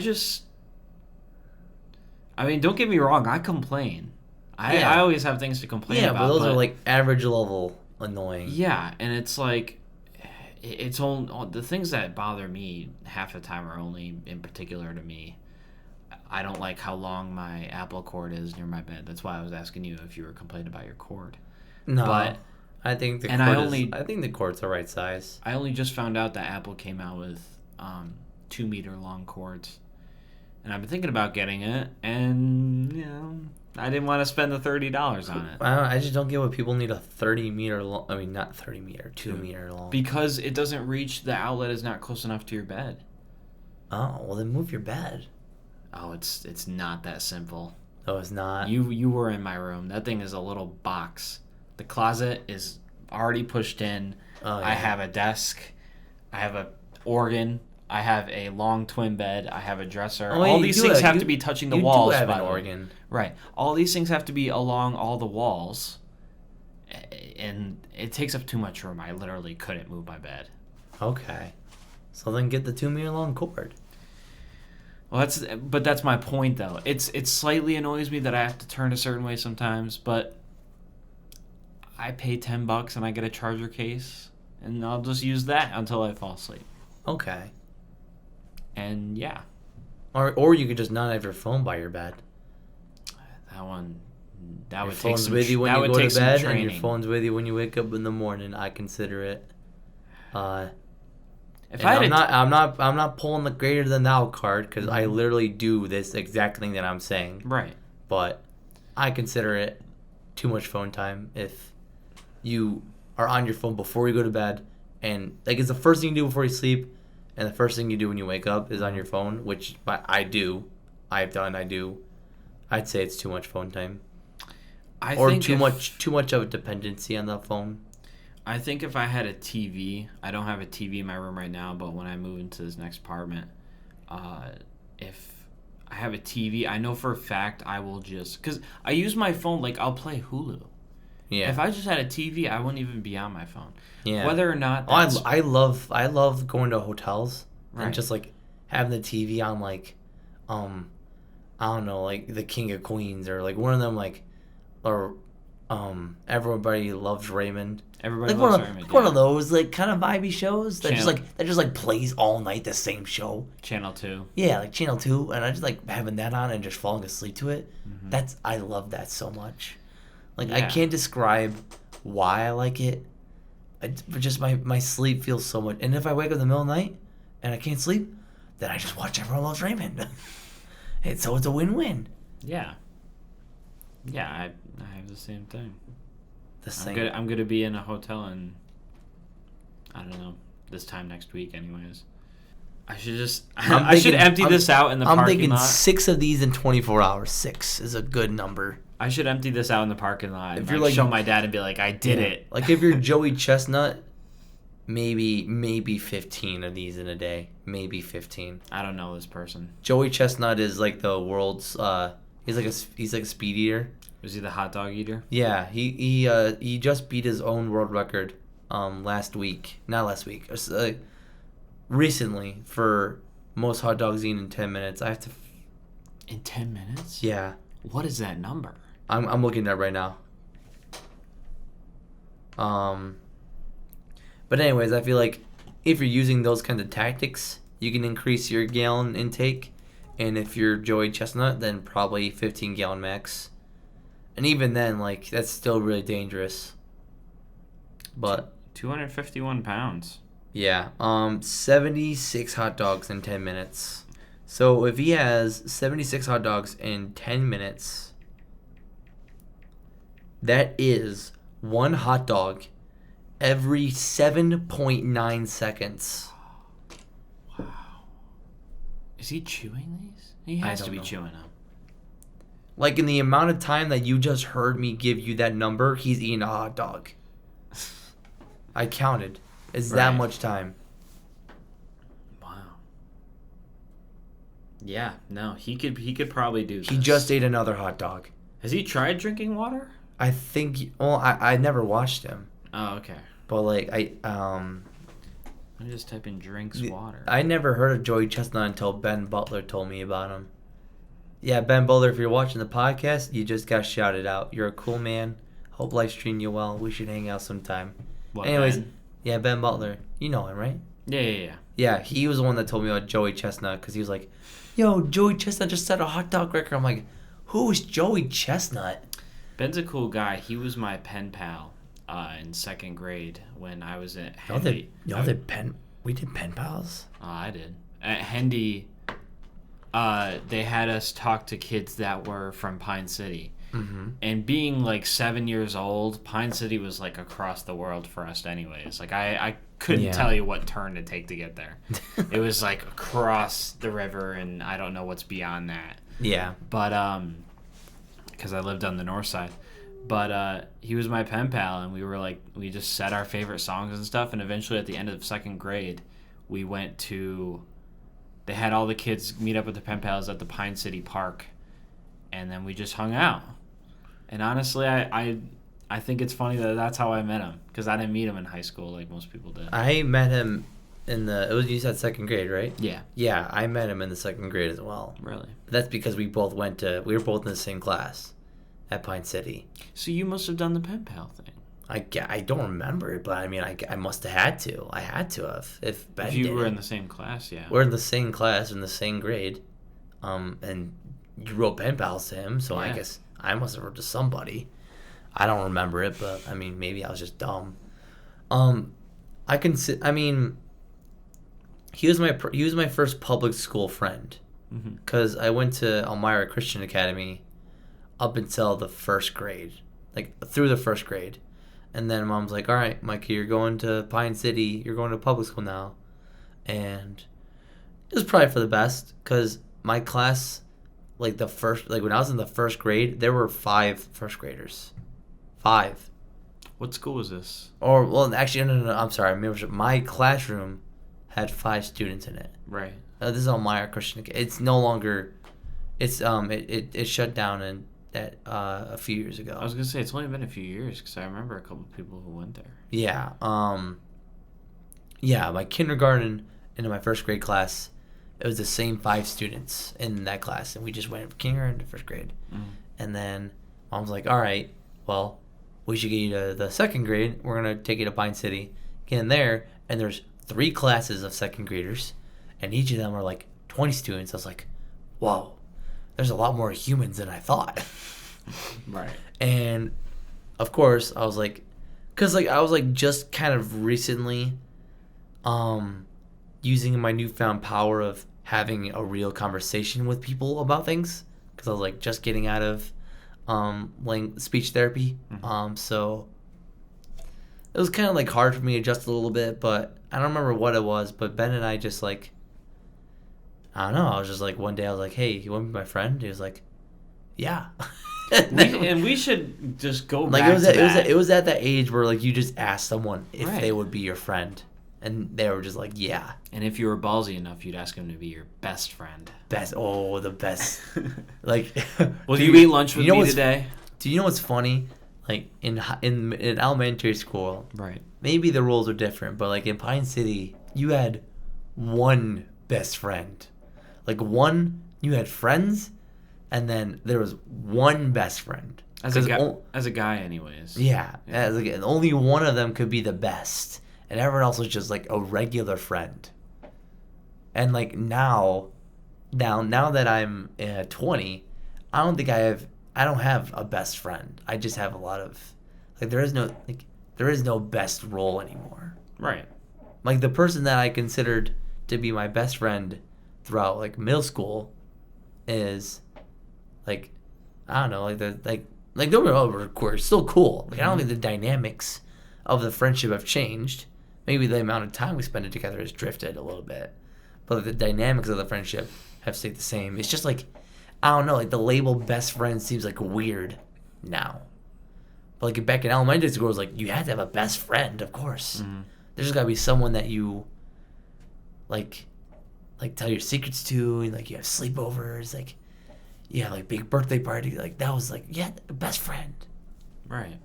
mean, don't get me wrong. I complain. I always have things to complain about. Yeah, but those are like average level annoying. Yeah, and it's like, it's all the things that bother me half the time are only in particular to me. I don't like how long my Apple cord is near my bed. That's why I was asking you if you were complaining about your cord. No. But I think the cord's the right size. I only just found out that Apple came out with 2 meter long cords, and I've been thinking about getting it, and I didn't want to spend the $30 on it. I just don't get what people need a 30 meter long. I mean, not 30 meter, 2 meter long. Because it doesn't reach. The outlet is not close enough to your bed. Oh well, then move your bed. Oh, it's not that simple. Oh, it's not. You were in my room. That thing is a little box. The closet is already pushed in. Oh, yeah. I have a desk. I have an organ. I have a long twin bed. I have a dresser. Oh, all these things have to be touching the walls. You do have an organ. Right. All these things have to be along all the walls. And it takes up too much room. I literally couldn't move my bed. Okay. So then get the 2 meter long cord. Well, that's my point though. It slightly annoys me that I have to turn a certain way sometimes, but I pay $10 and I get a charger case, and I'll just use that until I fall asleep. Okay. And yeah, Or you could just not have your phone by your bed. that one that Your would take phone's some with you when that you would go take to some bed, and training. your phone's with you when you wake up in the morning. I consider it. If I had I'm not pulling the greater than thou card because I literally do this exact thing that I'm saying. right. But I consider it too much phone time if you are on your phone before you go to bed, and like it's the first thing you do before you sleep, and the first thing you do when you wake up is on your phone, which I do. I've done. I do. I'd say it's too much phone time, or too much of a dependency on the phone. I think if I had a TV, I don't have a TV in my room right now, but when I move into this next apartment, if I have a TV, I know for a fact I will just, because I use my phone, like I'll play Hulu. Yeah. If I just had a TV, I wouldn't even be on my phone. Yeah. Whether or not that's... I love going to hotels Right. and just like having the TV on like, I don't know, like the King of Queens or like one of them like, or Everybody Loves Raymond. Everybody like Loves one of, Raymond. one of those like kind of vibey shows that Channel. just like plays all night the same show. Channel 2. Yeah, like Channel 2, and I just like having that on and just falling asleep to it. Mm-hmm. I love that so much. Like Yeah. I can't describe why I like it. But just my sleep feels so much. And if I wake up in the middle of the night and I can't sleep, then I just watch Everyone Loves Raymond. And so it's a win-win. Yeah. Yeah, I have the same thing. The same. I'm gonna be in a hotel in, I don't know, this time next week anyways. I should just I should empty this out in the parking lot. I'm thinking 6 of these in 24 hours. 6 is a good number. I should empty this out in the parking lot and If you're show my dad and be like, I did it. Like if you're Joey Chestnut, maybe 15 of these in a day. Maybe 15. I don't know this person. Joey Chestnut is like the world's he's like a speed eater. Was he the hot dog eater? Yeah, he just beat his own world record recently for most hot dogs eaten in 10 minutes. I have to In 10 minutes? Yeah. What is that number? I'm looking at it right now. But anyways, I feel like if you're using those kinds of tactics, you can increase your gallon intake. And if you're Joey Chestnut, then probably 15 gallon max. And even then, like, that's still really dangerous. But 251 pounds. yeah, 76 hot dogs in 10 minutes. So if he has 76 hot dogs in 10 minutes, that is one hot dog every 7.9 seconds. Wow. Is he chewing these? He has to be chewing them. Like in the amount of time that you just heard me give you that number, he's eating a hot dog. I counted. It's that much time. Wow. Yeah, no, he could probably do this. He just ate another hot dog. Has he tried drinking water? I think. Well, I never watched him. Oh, okay. But like I'm just typing drinks water. I never heard of Joey Chestnut until Ben Butler told me about him. Yeah, Ben Butler, if you're watching the podcast, you just got shouted out. You're a cool man. Hope life's treating you well. We should hang out sometime. What, anyways, Ben? Yeah, Ben Butler. You know him, right? Yeah. Yeah, he was the one that told me about Joey Chestnut because he was like, yo, Joey Chestnut just set a hot dog record. I'm like, who is Joey Chestnut? Ben's a cool guy. He was my pen pal in 2nd grade when I was at We Hendy. did pen pals? I did. At Hendy, they had us talk to kids that were from Pine City. Mm-hmm. And being like 7 years old, Pine City was like across the world for us anyways. Like I couldn't tell you what turn to take to get there. It was like across the river and I don't know what's beyond that. Yeah. But because I lived on the north side. But he was my pen pal and we just said our favorite songs and stuff, and eventually at the end of 2nd grade we went to, they had all the kids meet up with the pen pals at the Pine City Park, and then we just hung out. And honestly, I think it's funny that that's how I met him, because I didn't meet him in high school like most people did. I met him You said second grade, right? Yeah. Yeah, I met him in the second grade as well. Really? That's because we were both in the same class at Pine City. So you must have done the pen pal thing. I don't remember it, but I mean, I must have had to. I had to have. If Ben If you did were it. in the same class, yeah. We're in the same class, in the same grade. And you wrote pen pals to him, so I Yeah. guess I must have wrote to somebody. I don't remember it, but I mean, maybe I was just dumb. I mean, he was my first public school friend, because I went to Elmira Christian Academy up until the first grade, like through the first grade, and then Mom's like, "All right, Micah, you're going to Pine City. You're going to public school now," and it was probably for the best, because my class, when I was in the first grade, there were 5 first graders. 5. What school was this? Or, well, actually, no, I'm sorry. My classroom had 5 students in it. Right. This is Elmira Christian Academy. It's no longer, it shut down a few years ago. I was going to say, it's only been a few years, because I remember a couple of people who went there. Yeah. Yeah, my kindergarten into my first grade class, it was the same 5 students in that class, and we just went from kindergarten to first grade. And then Mom's like, "All right, well, we should get you to the second grade. We're going to take you to Pine City." Get in there, and there's 3 classes of second graders, and each of them are like 20 students. I was like, whoa, there's a lot more humans than I thought. Right. And, of course, I was like, because I was just kind of recently using my newfound power of having a real conversation with people about things, because I was just getting out of speech therapy. So it was kind of hard for me to adjust a little bit, but I don't remember what it was, but Ben and I just I don't know, I was just one day I was like, "Hey, you want to be my friend?" He was like, "Yeah." we should just go back to that. It was at that age where you just ask someone if Right. they would be your friend, and they were just like, "Yeah." And if you were ballsy enough, you'd ask him to be your best friend. The best. Will you eat lunch with me what's- today? Do you know what's funny? In elementary school, Right. maybe the rules are different, but in Pine City, you had one best friend. You had friends, and then there was one best friend. As a guy, anyways. Yeah. Only one of them could be the best, and everyone else was just a regular friend. And now that I'm 20, I don't think I don't have a best friend. I just have a lot of there is no best role anymore. Right. The person that I considered to be my best friend throughout middle school is I don't know, don't get me wrong, we're still cool. I don't think the dynamics of the friendship have changed. Maybe the amount of time we spend together has drifted a little bit, but the dynamics of the friendship have stayed the same. It's just I don't know, the label best friend seems weird now. But back in elementary school, it was you had to have a best friend, of course. There's just gotta be someone that you tell your secrets to, and you have sleepovers, you have big birthday party, that was yeah, best friend. Right.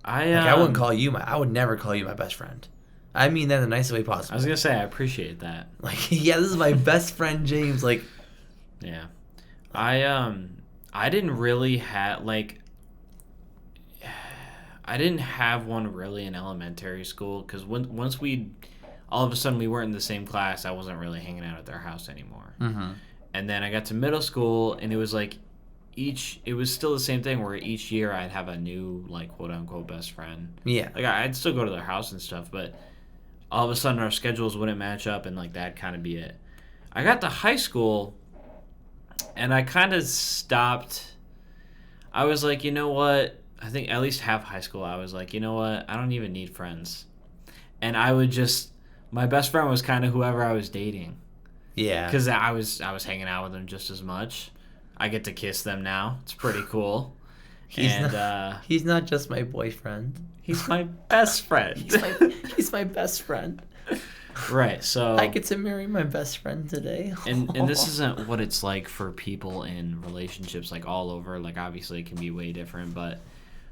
I wouldn't call you I would never call you my best friend. I mean that in the nicest way possible. I was gonna say I appreciate that. Yeah, this is my best friend James. Yeah. I didn't really have I didn't have one really in elementary school, because once all of a sudden we weren't in the same class, I wasn't really hanging out at their house anymore. And then I got to middle school, and it was it was still the same thing where each year I'd have a new quote unquote best friend. Yeah. I'd still go to their house and stuff, but all of a sudden our schedules wouldn't match up, and that'd kind of be it. I got to high school, and I kind of stopped. I was like, you know what? I think at least half high school, I was like, you know what? I don't even need friends. And I would my best friend was kind of whoever I was dating. Yeah. Because I was hanging out with them just as much. I get to kiss them now. It's pretty cool. He's not just my boyfriend. He's my best friend. He's my best friend. Right, so I get to marry my best friend today. and this isn't what it's like for people in relationships all over. Obviously it can be way different, but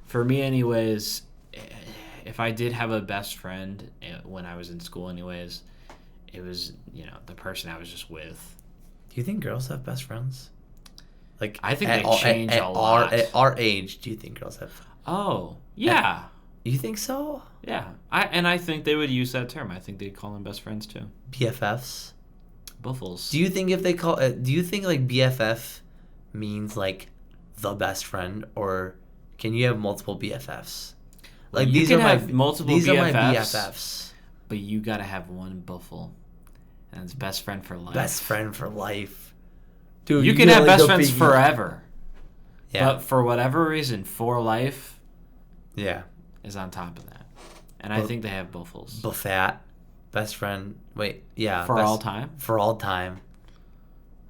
for me anyways, if I did have a best friend when I was in school anyways, it was, the person I was just with. Do you think girls have best friends? Like, I think they change a lot. At our age, do you think girls have? Oh, yeah. You think so? Yeah. I think they would use that term. I think they'd call them best friends too. BFFs. Buffles. Do you think if they call? Do you think like BFF means like the best friend, or can you have multiple BFFs? Like you these can are have my multiple these BFFs, are my BFFs. But you gotta have one buffle, and it's best friend for life. Best friend for life, dude. You can have best friends forever. Yeah. But for whatever reason, for life. Yeah. Is on top of that, and I think they have buffles. Buffat, best friend. Wait, yeah. For all time. For all time.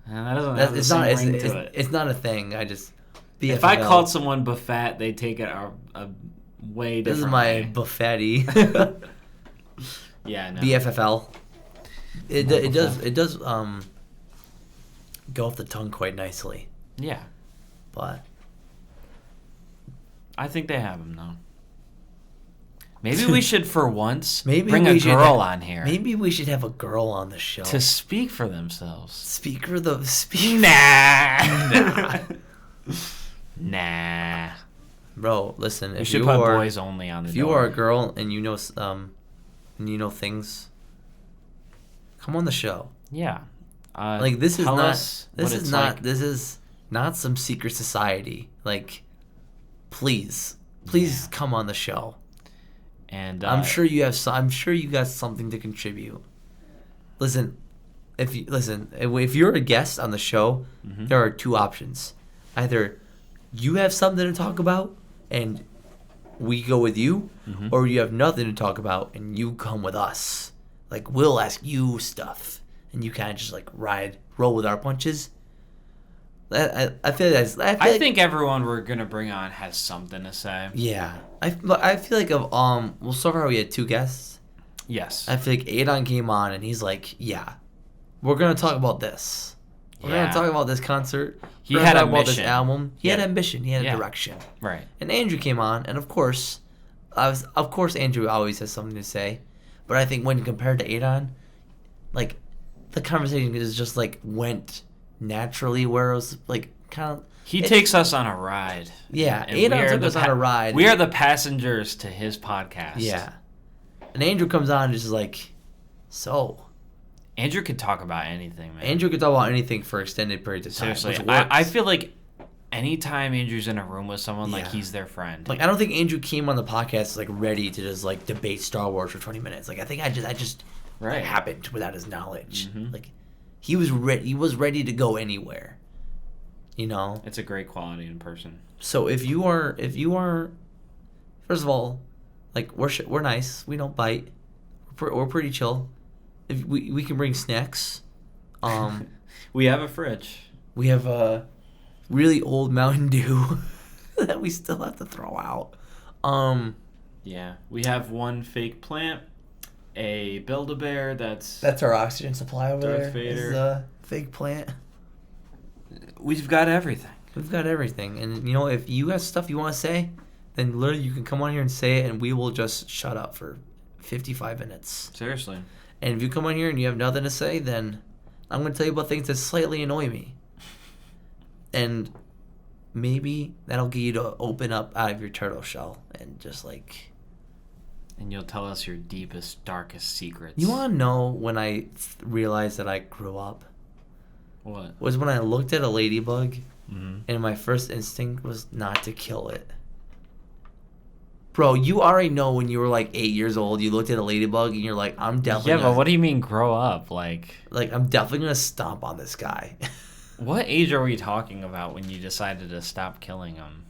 And that doesn't have the same ring to it. It's not a thing. I just. BFL. If I called someone Buffat, they take it a way different. This is my way. Buffetti. Yeah, no. BFFL. It does go off the tongue quite nicely. Yeah. But I think they have them though. Maybe we should, for once, bring a girl on here. Maybe we should have a girl on the show to speak for themselves. Speak for the speak. Nah. Nah. Bro, listen. We should put boys only on the door. If you are a girl and you know things, come on the show. Yeah. Like this is not like. This is not some secret society. Like, please come on the show. And I'm sure you got something to contribute. Listen, if you're a guest on the show, there are two options. Either you have something to talk about and we go with you, or you have nothing to talk about and you come with us. Like, we'll ask you stuff and you kind of just like roll with our punches. I think everyone we're gonna bring on has something to say. Yeah, I feel like well, so far we had two guests. Yes. I feel like Adon came on and he's like, yeah, we're gonna talk about this. We're gonna talk about this concert. He had a about mission. This album. He had ambition. He had a direction. Right. And Andrew came on, and of course Andrew always has something to say, but I think when compared to Adon, like the conversation is just like went naturally, where it was like kind of. He takes us on a ride. Yeah, Adon took us on a ride. We are the passengers to his podcast. Yeah, and Andrew comes on and is just like, so. Andrew could talk about anything, man. Andrew could talk about anything for extended periods of time. Seriously, I feel like anytime Andrew's in a room with someone, like he's their friend. Like I don't think Andrew came on the podcast like ready to just like debate Star Wars for 20 minutes. Like I think I just that happened without his knowledge. Like he was ready to go anywhere. You know, it's a great quality in person. So if you are, first of all, like we're nice. We don't bite. We're pretty chill. If we can bring snacks. We have a fridge. We have a really old Mountain Dew that we still have to throw out. Yeah, we have one fake plant, a Build-A-Bear that's our oxygen supply over Darth there. Vader. Is a fake plant. We've got everything. We've got everything, and you know, if you got stuff you want to say, then literally you can come on here and say it, and we will just shut up for 55 minutes. Seriously. And if you come on here and you have nothing to say, then I'm going to tell you about things that slightly annoy me. And maybe that'll get you to open up out of your turtle shell and just like... And you'll tell us your deepest, darkest secrets. You want to know when I realized that I grew up? What? Was when I looked at a ladybug, and my first instinct was not to kill it. Bro, you already know when you were like 8 years old, you looked at a ladybug and you're like, I'm definitely but what do you mean grow up? Like I'm definitely going to stomp on this guy. What age are we talking about when you decided to stop killing them?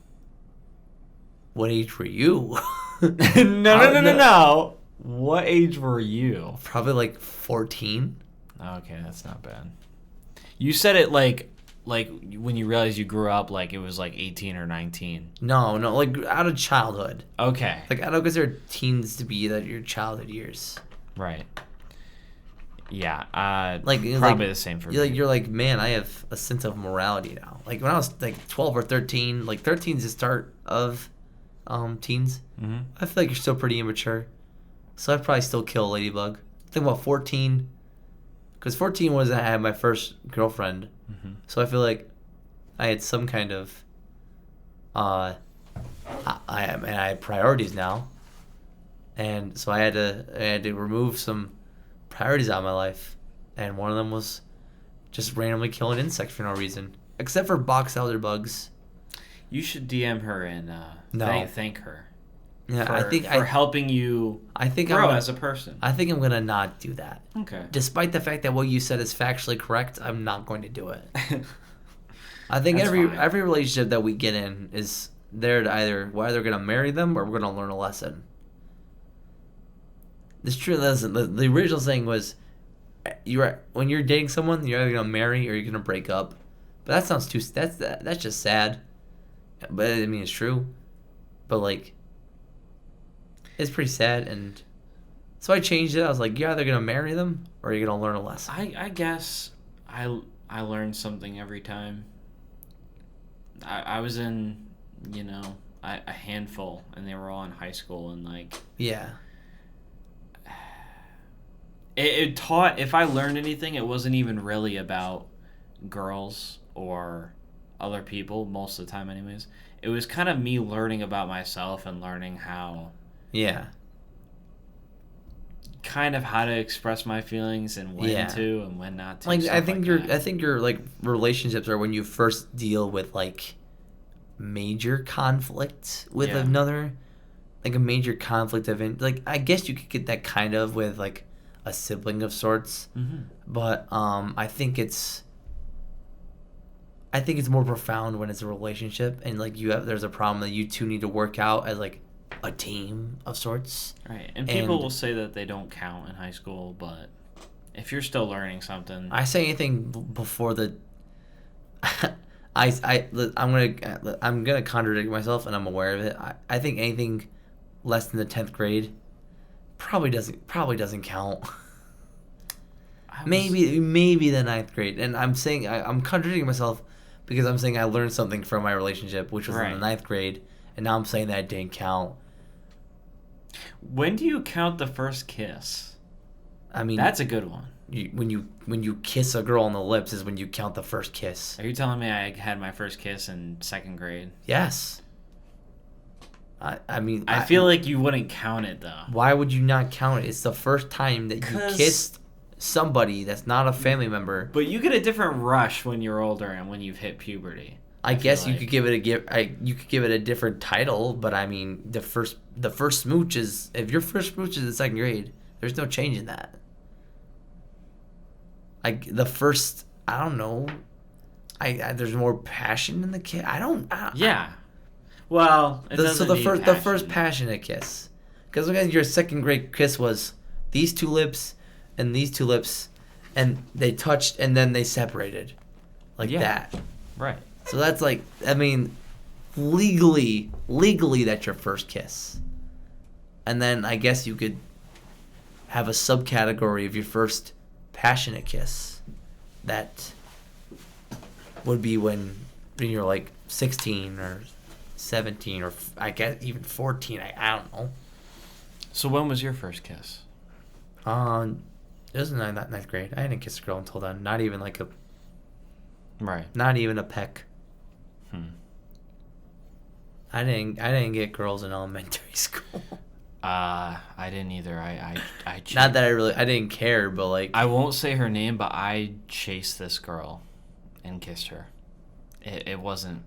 What age were you? No. What age were you? Probably like 14. Okay, that's not bad. You said it like when you realized you grew up, like it was like 18 or 19. No, like out of childhood. Okay. Like I don't consider teens to be your childhood years. Right. Yeah. Probably the same for me. You're like, man, I have a sense of morality now. Like when I was like 12 or 13, like 13 is the start of teens. I feel like you're still pretty immature. So I'd probably still kill a ladybug. I think about 14, Because 14 was I had my first girlfriend, so I feel like I had some kind of I had priorities now, and so I had to remove some priorities out of my life, and one of them was just randomly killing insects for no reason, except for box elder bugs. You should DM her and thank her. Yeah, for helping you grow as a person. I think I'm gonna not do that. Okay. Despite the fact that what you said is factually correct, I'm not going to do it. I think That's fine. every relationship that we get in is there to we're either gonna marry them or we're gonna learn a lesson. It's true. Listen, the original saying was, when you're dating someone, you're either gonna marry or you're gonna break up. But that sounds that's just sad. But I mean, it's true. But like, it's pretty sad, and so I changed it. I was like, you're either gonna marry them or you're gonna learn a lesson. I guess I learned something every time. I was in, a handful, and they were all in high school, and like, Yeah. it taught, if I learned anything, it wasn't even really about girls or other people most of the time anyways. It was kind of me learning about myself and learning how Yeah. kind of how to express my feelings and when to and when not to. Like I think that. your like relationships are when you first deal with like major conflict with another, like a major conflict like I guess you could get that kind of with like a sibling of sorts, but I think it's more profound when it's a relationship and like there's a problem that you two need to work out as like a team of sorts. Right, and people will say that they don't count in high school, but if you're still learning something, I say anything before the. I'm gonna contradict myself, and I'm aware of it. I think anything less than the 10th grade probably doesn't count. Maybe the 9th grade, and I'm saying I'm contradicting myself because I'm saying I learned something from my relationship, which was in the 9th grade, and now I'm saying that it didn't count. When do you count the first kiss? I mean, that's a good one. When you kiss a girl on the lips is when you count the first kiss. Are you telling me I had my first kiss in 2nd grade? Yes. I mean, I feel like you wouldn't count it though. Why would you not count it? It's the first time that you kissed somebody that's not a family member. But you get a different rush when you're older and when you've hit puberty. I guess you could give it a different title, but I mean the first smooch is, if your first smooch is in 2nd grade, there's no change in that. Like the first, I don't know. There's more passion in the kiss. Yeah. Well, the first passionate kiss, because look at your 2nd grade kiss was these two lips and these two lips, and they touched and then they separated, like that. Right. So that's like, I mean, legally that's your first kiss, and then I guess you could have a subcategory of your first passionate kiss that would be when you're like 16 or 17 or I guess even 14. I don't know. So when was your first kiss? It was in 9th grade. I didn't kiss a girl until then. Not even like a. Right. Not even a peck. I didn't get girls in elementary school. I didn't either. I not that I didn't care, but like I won't say her name, but I chased this girl and kissed her. It wasn't.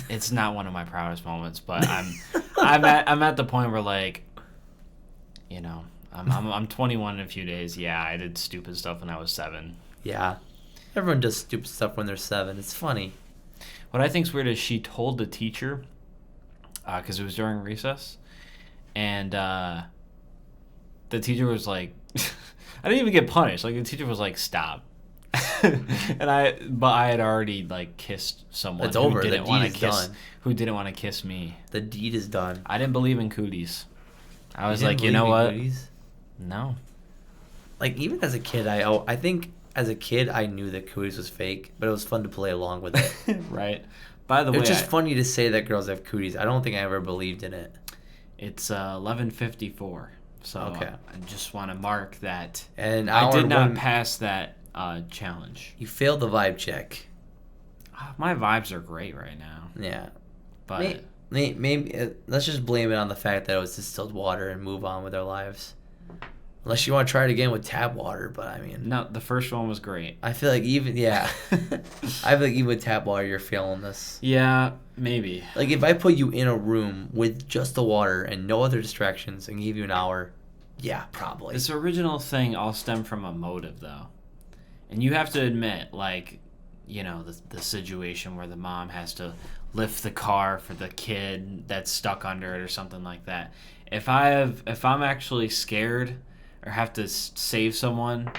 It's not one of my proudest moments, but I'm at the point where like, I'm 21 in a few days. Yeah, I did stupid stuff when I was 7. Yeah, everyone does stupid stuff when they're 7. It's funny. What I think's weird is she told the teacher, because it was during recess, and the teacher was like, I didn't even get punished. Like the teacher was like, "Stop." But I had already like kissed someone. It's over. Who The didn't deed want is to kiss. done. Who didn't want to kiss me? The deed is done. I didn't believe in cooties. I was You like, didn't you know believe what? in cooties? No. Like even as a kid, I think as a kid I knew that cooties was fake, but it was fun to play along with it. Right. By the way, it's just funny to say that girls have cooties. I don't think I ever believed in it. It's 11:54. So okay. I just want to mark that And I did not pass that challenge. You failed the vibe check. My vibes are great right now. Yeah. But Maybe let's just blame it on the fact that it was distilled water and move on with our lives. Unless you want to try it again with tap water, but I mean... No, the first one was great. I feel like even... Yeah. I feel like even with tap water, you're failing this. Yeah, maybe. Like, if I put you in a room with just the water and no other distractions and give you an hour, yeah, probably. This original thing all stemmed from a motive, though. And you have to admit, like, you know, the situation where the mom has to lift the car for the kid that's stuck under it or something like that. If I'm actually scared or have to save someone,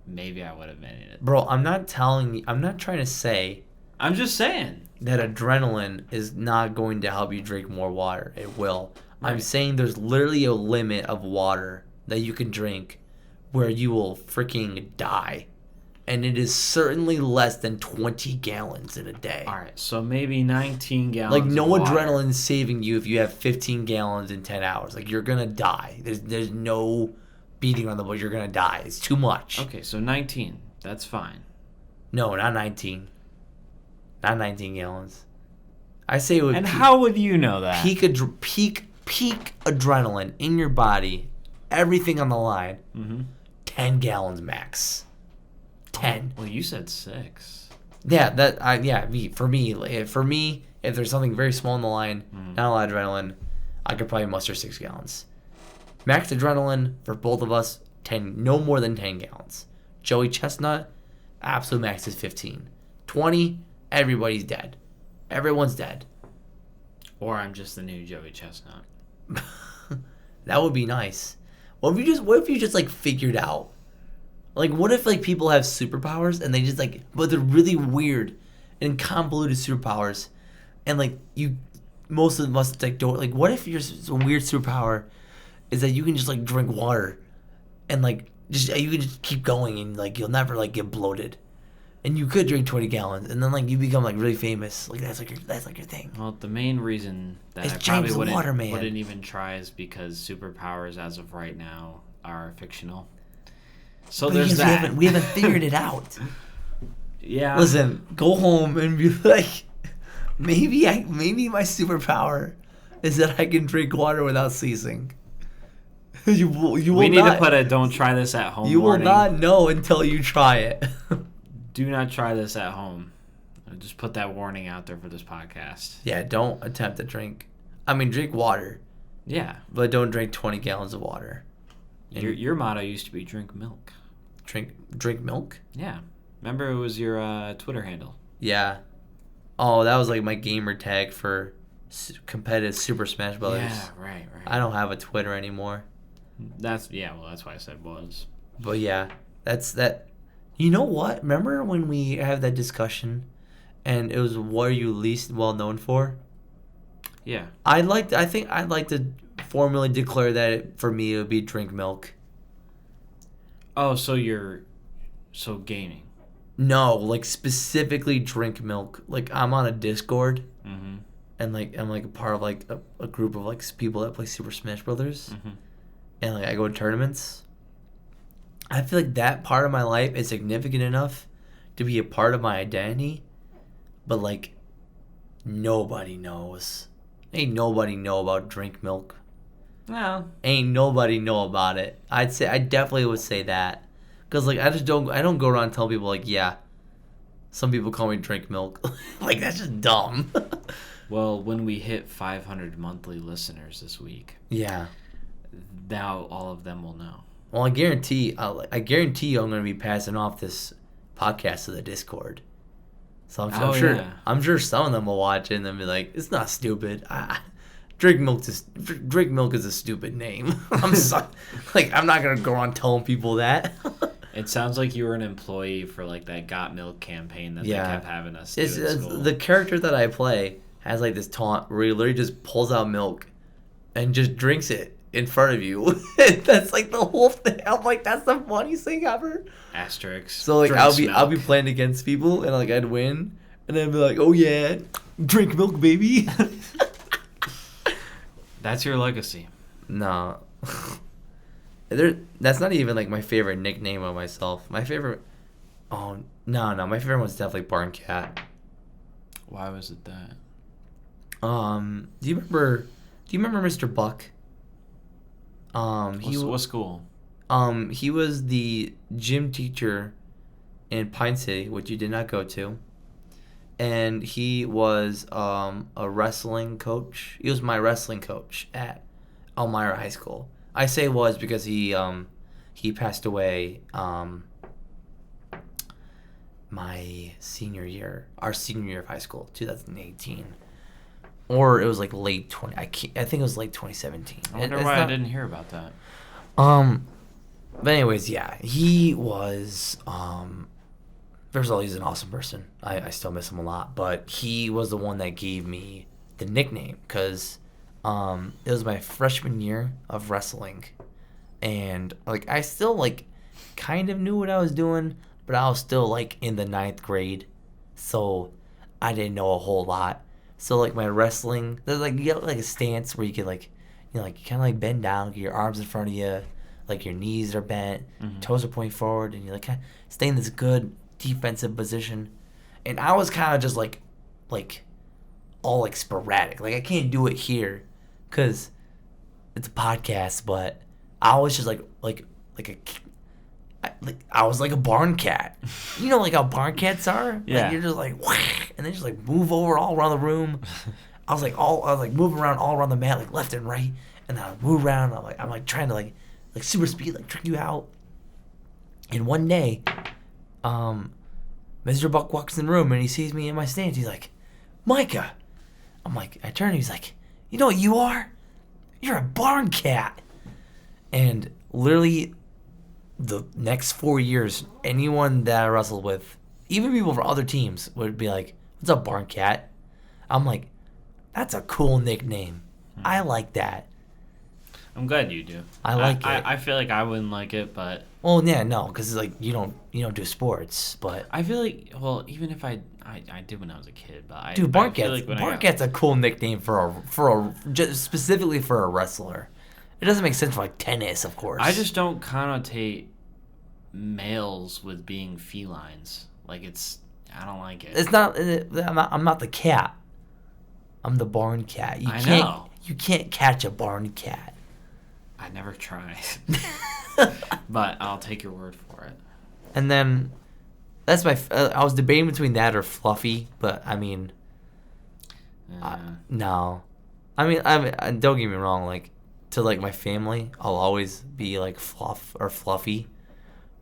maybe I would have made it. Bro, I'm not trying to say... I'm just saying. That adrenaline is not going to help you drink more water. It will. Right. I'm saying there's literally a limit of water that you can drink where you will freaking die. And it is certainly less than 20 gallons in a day. All right, so maybe 19 gallons. Like, no of water. adrenaline is saving you if you have 15 gallons in 10 hours. Like, you're going to die. There's no beating on the board. You're going to die. It's too much. Okay, so 19. That's fine. No, not 19. Not 19 gallons. I say it would. And how would you know that? Peak adrenaline in your body, everything on the line. 10 gallons max. 10. Well, you said 6. Yeah, for me, if there's something very small on the line, not a lot of adrenaline, I could probably muster 6 gallons. Max adrenaline for both of us, 10, no more than 10 gallons. Joey Chestnut, absolute max is 15. 20, everybody's dead. Everyone's dead. Or I'm just the new Joey Chestnut. That would be nice. What if you just like figured out? Like, what if like people have superpowers and they just like, but they're really weird and convoluted superpowers, and like most of us like don't like. What if your weird superpower is that you can just like drink water, and like you can just keep going and like you'll never like get bloated, and you could drink 20 gallons and then like you become like really famous. Like that's like your thing. Well, the main reason that It's I probably James the Waterman. wouldn't even try is because superpowers as of right now are fictional. So But there's yes, that. we haven't figured it out. Yeah. Listen, go home and be like, maybe my superpower is that I can drink water without ceasing. You will we need not, to put a "Don't try this at home" You warning. will not know until you try it. Do not try this at home. I'll just put that warning out there for this podcast. Yeah, don't attempt to drink. I mean, drink water, Yeah. but don't drink 20 gallons of water. Your motto used to be "Drink milk." Drink milk? Yeah. Remember, it was your Twitter handle. Yeah. Oh, that was like my gamer tag for competitive Super Smash Brothers. Yeah, right. I don't have a Twitter anymore. That's why I said was. But yeah, that's that. You know what? Remember when we had that discussion, and it was what are you least well known for? Yeah. I think I'd like to formally declare that for me it would be drink milk. Oh, so gaming. No, like specifically drink milk. Like I'm on a Discord, Mm-hmm. and like I'm like a part of like a group of like people that play Super Smash Brothers, and like I go to tournaments. I feel like that part of my life is significant enough to be a part of my identity, but like nobody knows. Ain't nobody know about drink milk. Well, Ain't nobody know about it. I definitely would say that, cause like I don't go around telling people like, yeah, some people call me drink milk. Like that's just dumb. well, when we hit 500 monthly listeners this week, Yeah. now all of them will know. Well, I guarantee you I'm going to be passing off this podcast to the Discord. So I'm sure some of them will watch it and then be like, it's not stupid. Drink milk is a stupid name. I'm sorry. Like I'm not going to go around telling people that. It sounds like you were an employee for like that Got Milk campaign that they kept having us do at school. The character that I play has like this taunt where he literally just pulls out milk and just drinks it in front of you. That's like the whole thing. I'm like, that's the funniest thing ever. Asterix. So like drinks I'll be milk. playing against people and like I'd win and then be like, oh yeah, drink milk, baby. That's your legacy. No. That's not even like my favorite nickname of myself. My favorite. Oh no, my favorite one's definitely Barn Cat. Why was it that? Do you remember? Do you remember Mr. Buck? What school? He was the gym teacher in Pine City, which you did not go to, and he was a wrestling coach. He was my wrestling coach at Elmira High School. I say was because he passed away my senior year, our senior year of high school, 2018. Or it was like late 20. I think it was late 2017. I wonder why I didn't hear about that. But anyways, yeah, he was. First of all, he's an awesome person. I still miss him a lot, but he was the one that gave me the nickname because it was my freshman year of wrestling, and like I still like kind of knew what I was doing, but I was still like in the 9th grade, so I didn't know a whole lot. So like my wrestling, there's like you get like a stance where you can like, you know, like you kind of like bend down, get your arms in front of you, like your knees are bent, toes are pointing forward, and you like kind of stay in this good defensive position. And I was kind of just like all like sporadic. Like I can't do it here, cause it's a podcast. But I was just I was like a barn cat. You know, like how barn cats are. Yeah. Like you're just like, and they just like move over all around the room. I was like moving around all around the mat, like left and right, and then I move around. I'm like trying to like super speed, like trick you out. And one day, Mr. Buck walks in the room and he sees me in my stance. He's like, Micah. I'm like, I turn and he's like, you know what you are? You're a barn cat. And literally the next 4 years, anyone that I wrestled with, even people from other teams, would be like, what's up, barn cat? I'm like, that's a cool nickname. I like that. I'm glad you do. I like it. I feel like I wouldn't like it, but well, yeah, no, because like you don't do sports, but I feel like even if I did when I was a kid, but dude, I feel like barn cat's a cool nickname for a just specifically for a wrestler. It doesn't make sense for like tennis, of course. I just don't connotate males with being felines. Like I don't like it. It's not. I'm not the cat. I'm the barn cat. I know. You can't catch a barn cat. I never tried. But I'll take your word for it. And then that's my. I was debating between that or Fluffy, but I mean, no. I mean, don't get me wrong. Like to like my family, I'll always be like Fluff or Fluffy.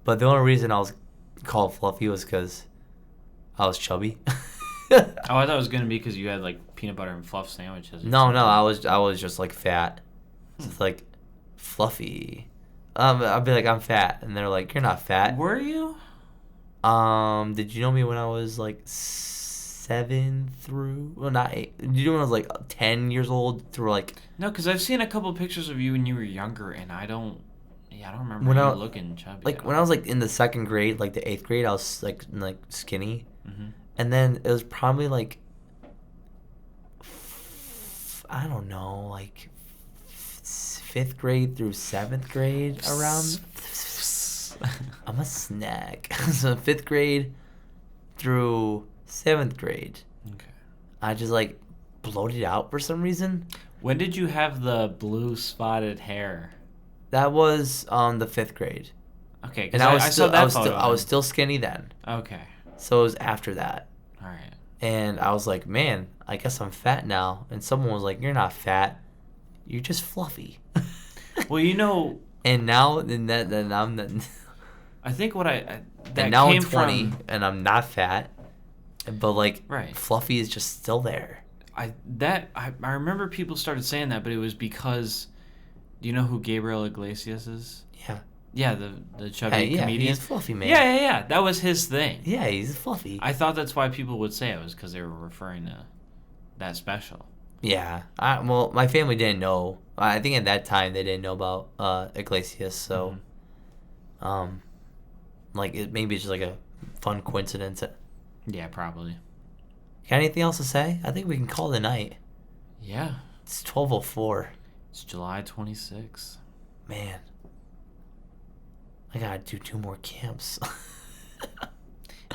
But the only reason I was called Fluffy was because I was chubby. Oh, I thought it was gonna be because you had like peanut butter and fluff sandwiches. No, I was just like fat. It's like Fluffy. I'd be like, I'm fat, and they're like, you're not fat. Were you? Did you know me when I was like 7 through? Well, not 8. Did you know when I was like 10 years old through like? No, because I've seen a couple pictures of you when you were younger, and I don't remember you looking chubby. Like when I was like in the 2nd grade, like the 8th grade, I was like skinny, and then it was probably like I don't know, like 5th grade through 7th grade around. I'm a snack. So 5th grade through 7th grade. Okay. I just like bloated out for some reason. When did you have the blue spotted hair? That was the 5th grade. Okay, and I was still skinny then. Okay. So it was after that. All right. And I was like, man, I guess I'm fat now. And someone was like, you're not fat. You're just fluffy. Well, you know. And now, then I'm the. I think what that and now came I'm 20 from, and I'm not fat, but like right. Fluffy is just still there. I remember people started saying that, but it was because, do you know who Gabriel Iglesias is? Yeah. Yeah, the chubby comedian. He's Fluffy, man. Yeah. That was his thing. Yeah, he's Fluffy. I thought that's why people would say it was because they were referring to that special. Yeah. Well, my family didn't know. I think at that time they didn't know about Iglesias, so like maybe it's just like a fun coincidence. Yeah, probably. Got anything else to say? I think we can call it a night. Yeah. It's 12:04. It's July 26th. Man. I gotta do 2 more camps.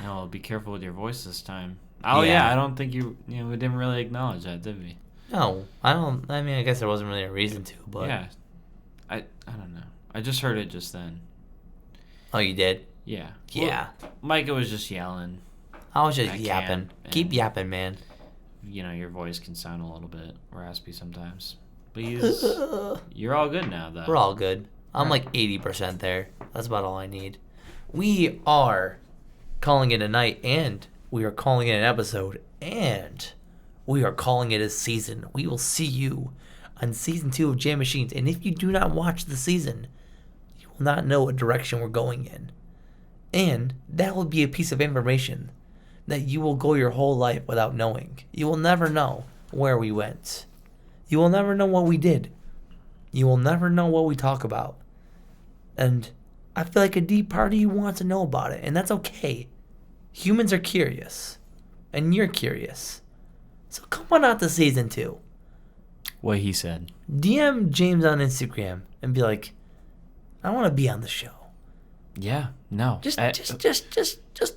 No, be careful with your voice this time. Oh yeah, I don't think we didn't really acknowledge that, did we? No, I don't. I mean, I guess there wasn't really a reason to, but yeah, I don't know. I just heard it just then. Oh, you did? Yeah. Yeah. Well, Micah was just yelling. I was just yapping. Keep yapping, man. Your voice can sound a little bit raspy sometimes. But you're all good now, though. We're all good. I'm like 80% there. That's about all I need. We are calling it a night, and we are calling it an episode, and we are calling it a season. We will see you on season 2 of Jam Machines. And if you do not watch the season, you will not know what direction we're going in. And that will be a piece of information that you will go your whole life without knowing. You will never know where we went. You will never know what we did. You will never know what we talk about. And I feel like a deep part of you wants to know about it, and that's okay. Humans are curious, and you're curious. So come on out to season 2. What he said. DM James on Instagram and be like, I want to be on the show. Yeah, no. Just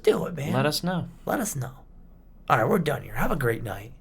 do it, man. Let us know. Let us know. All right, we're done here. Have a great night.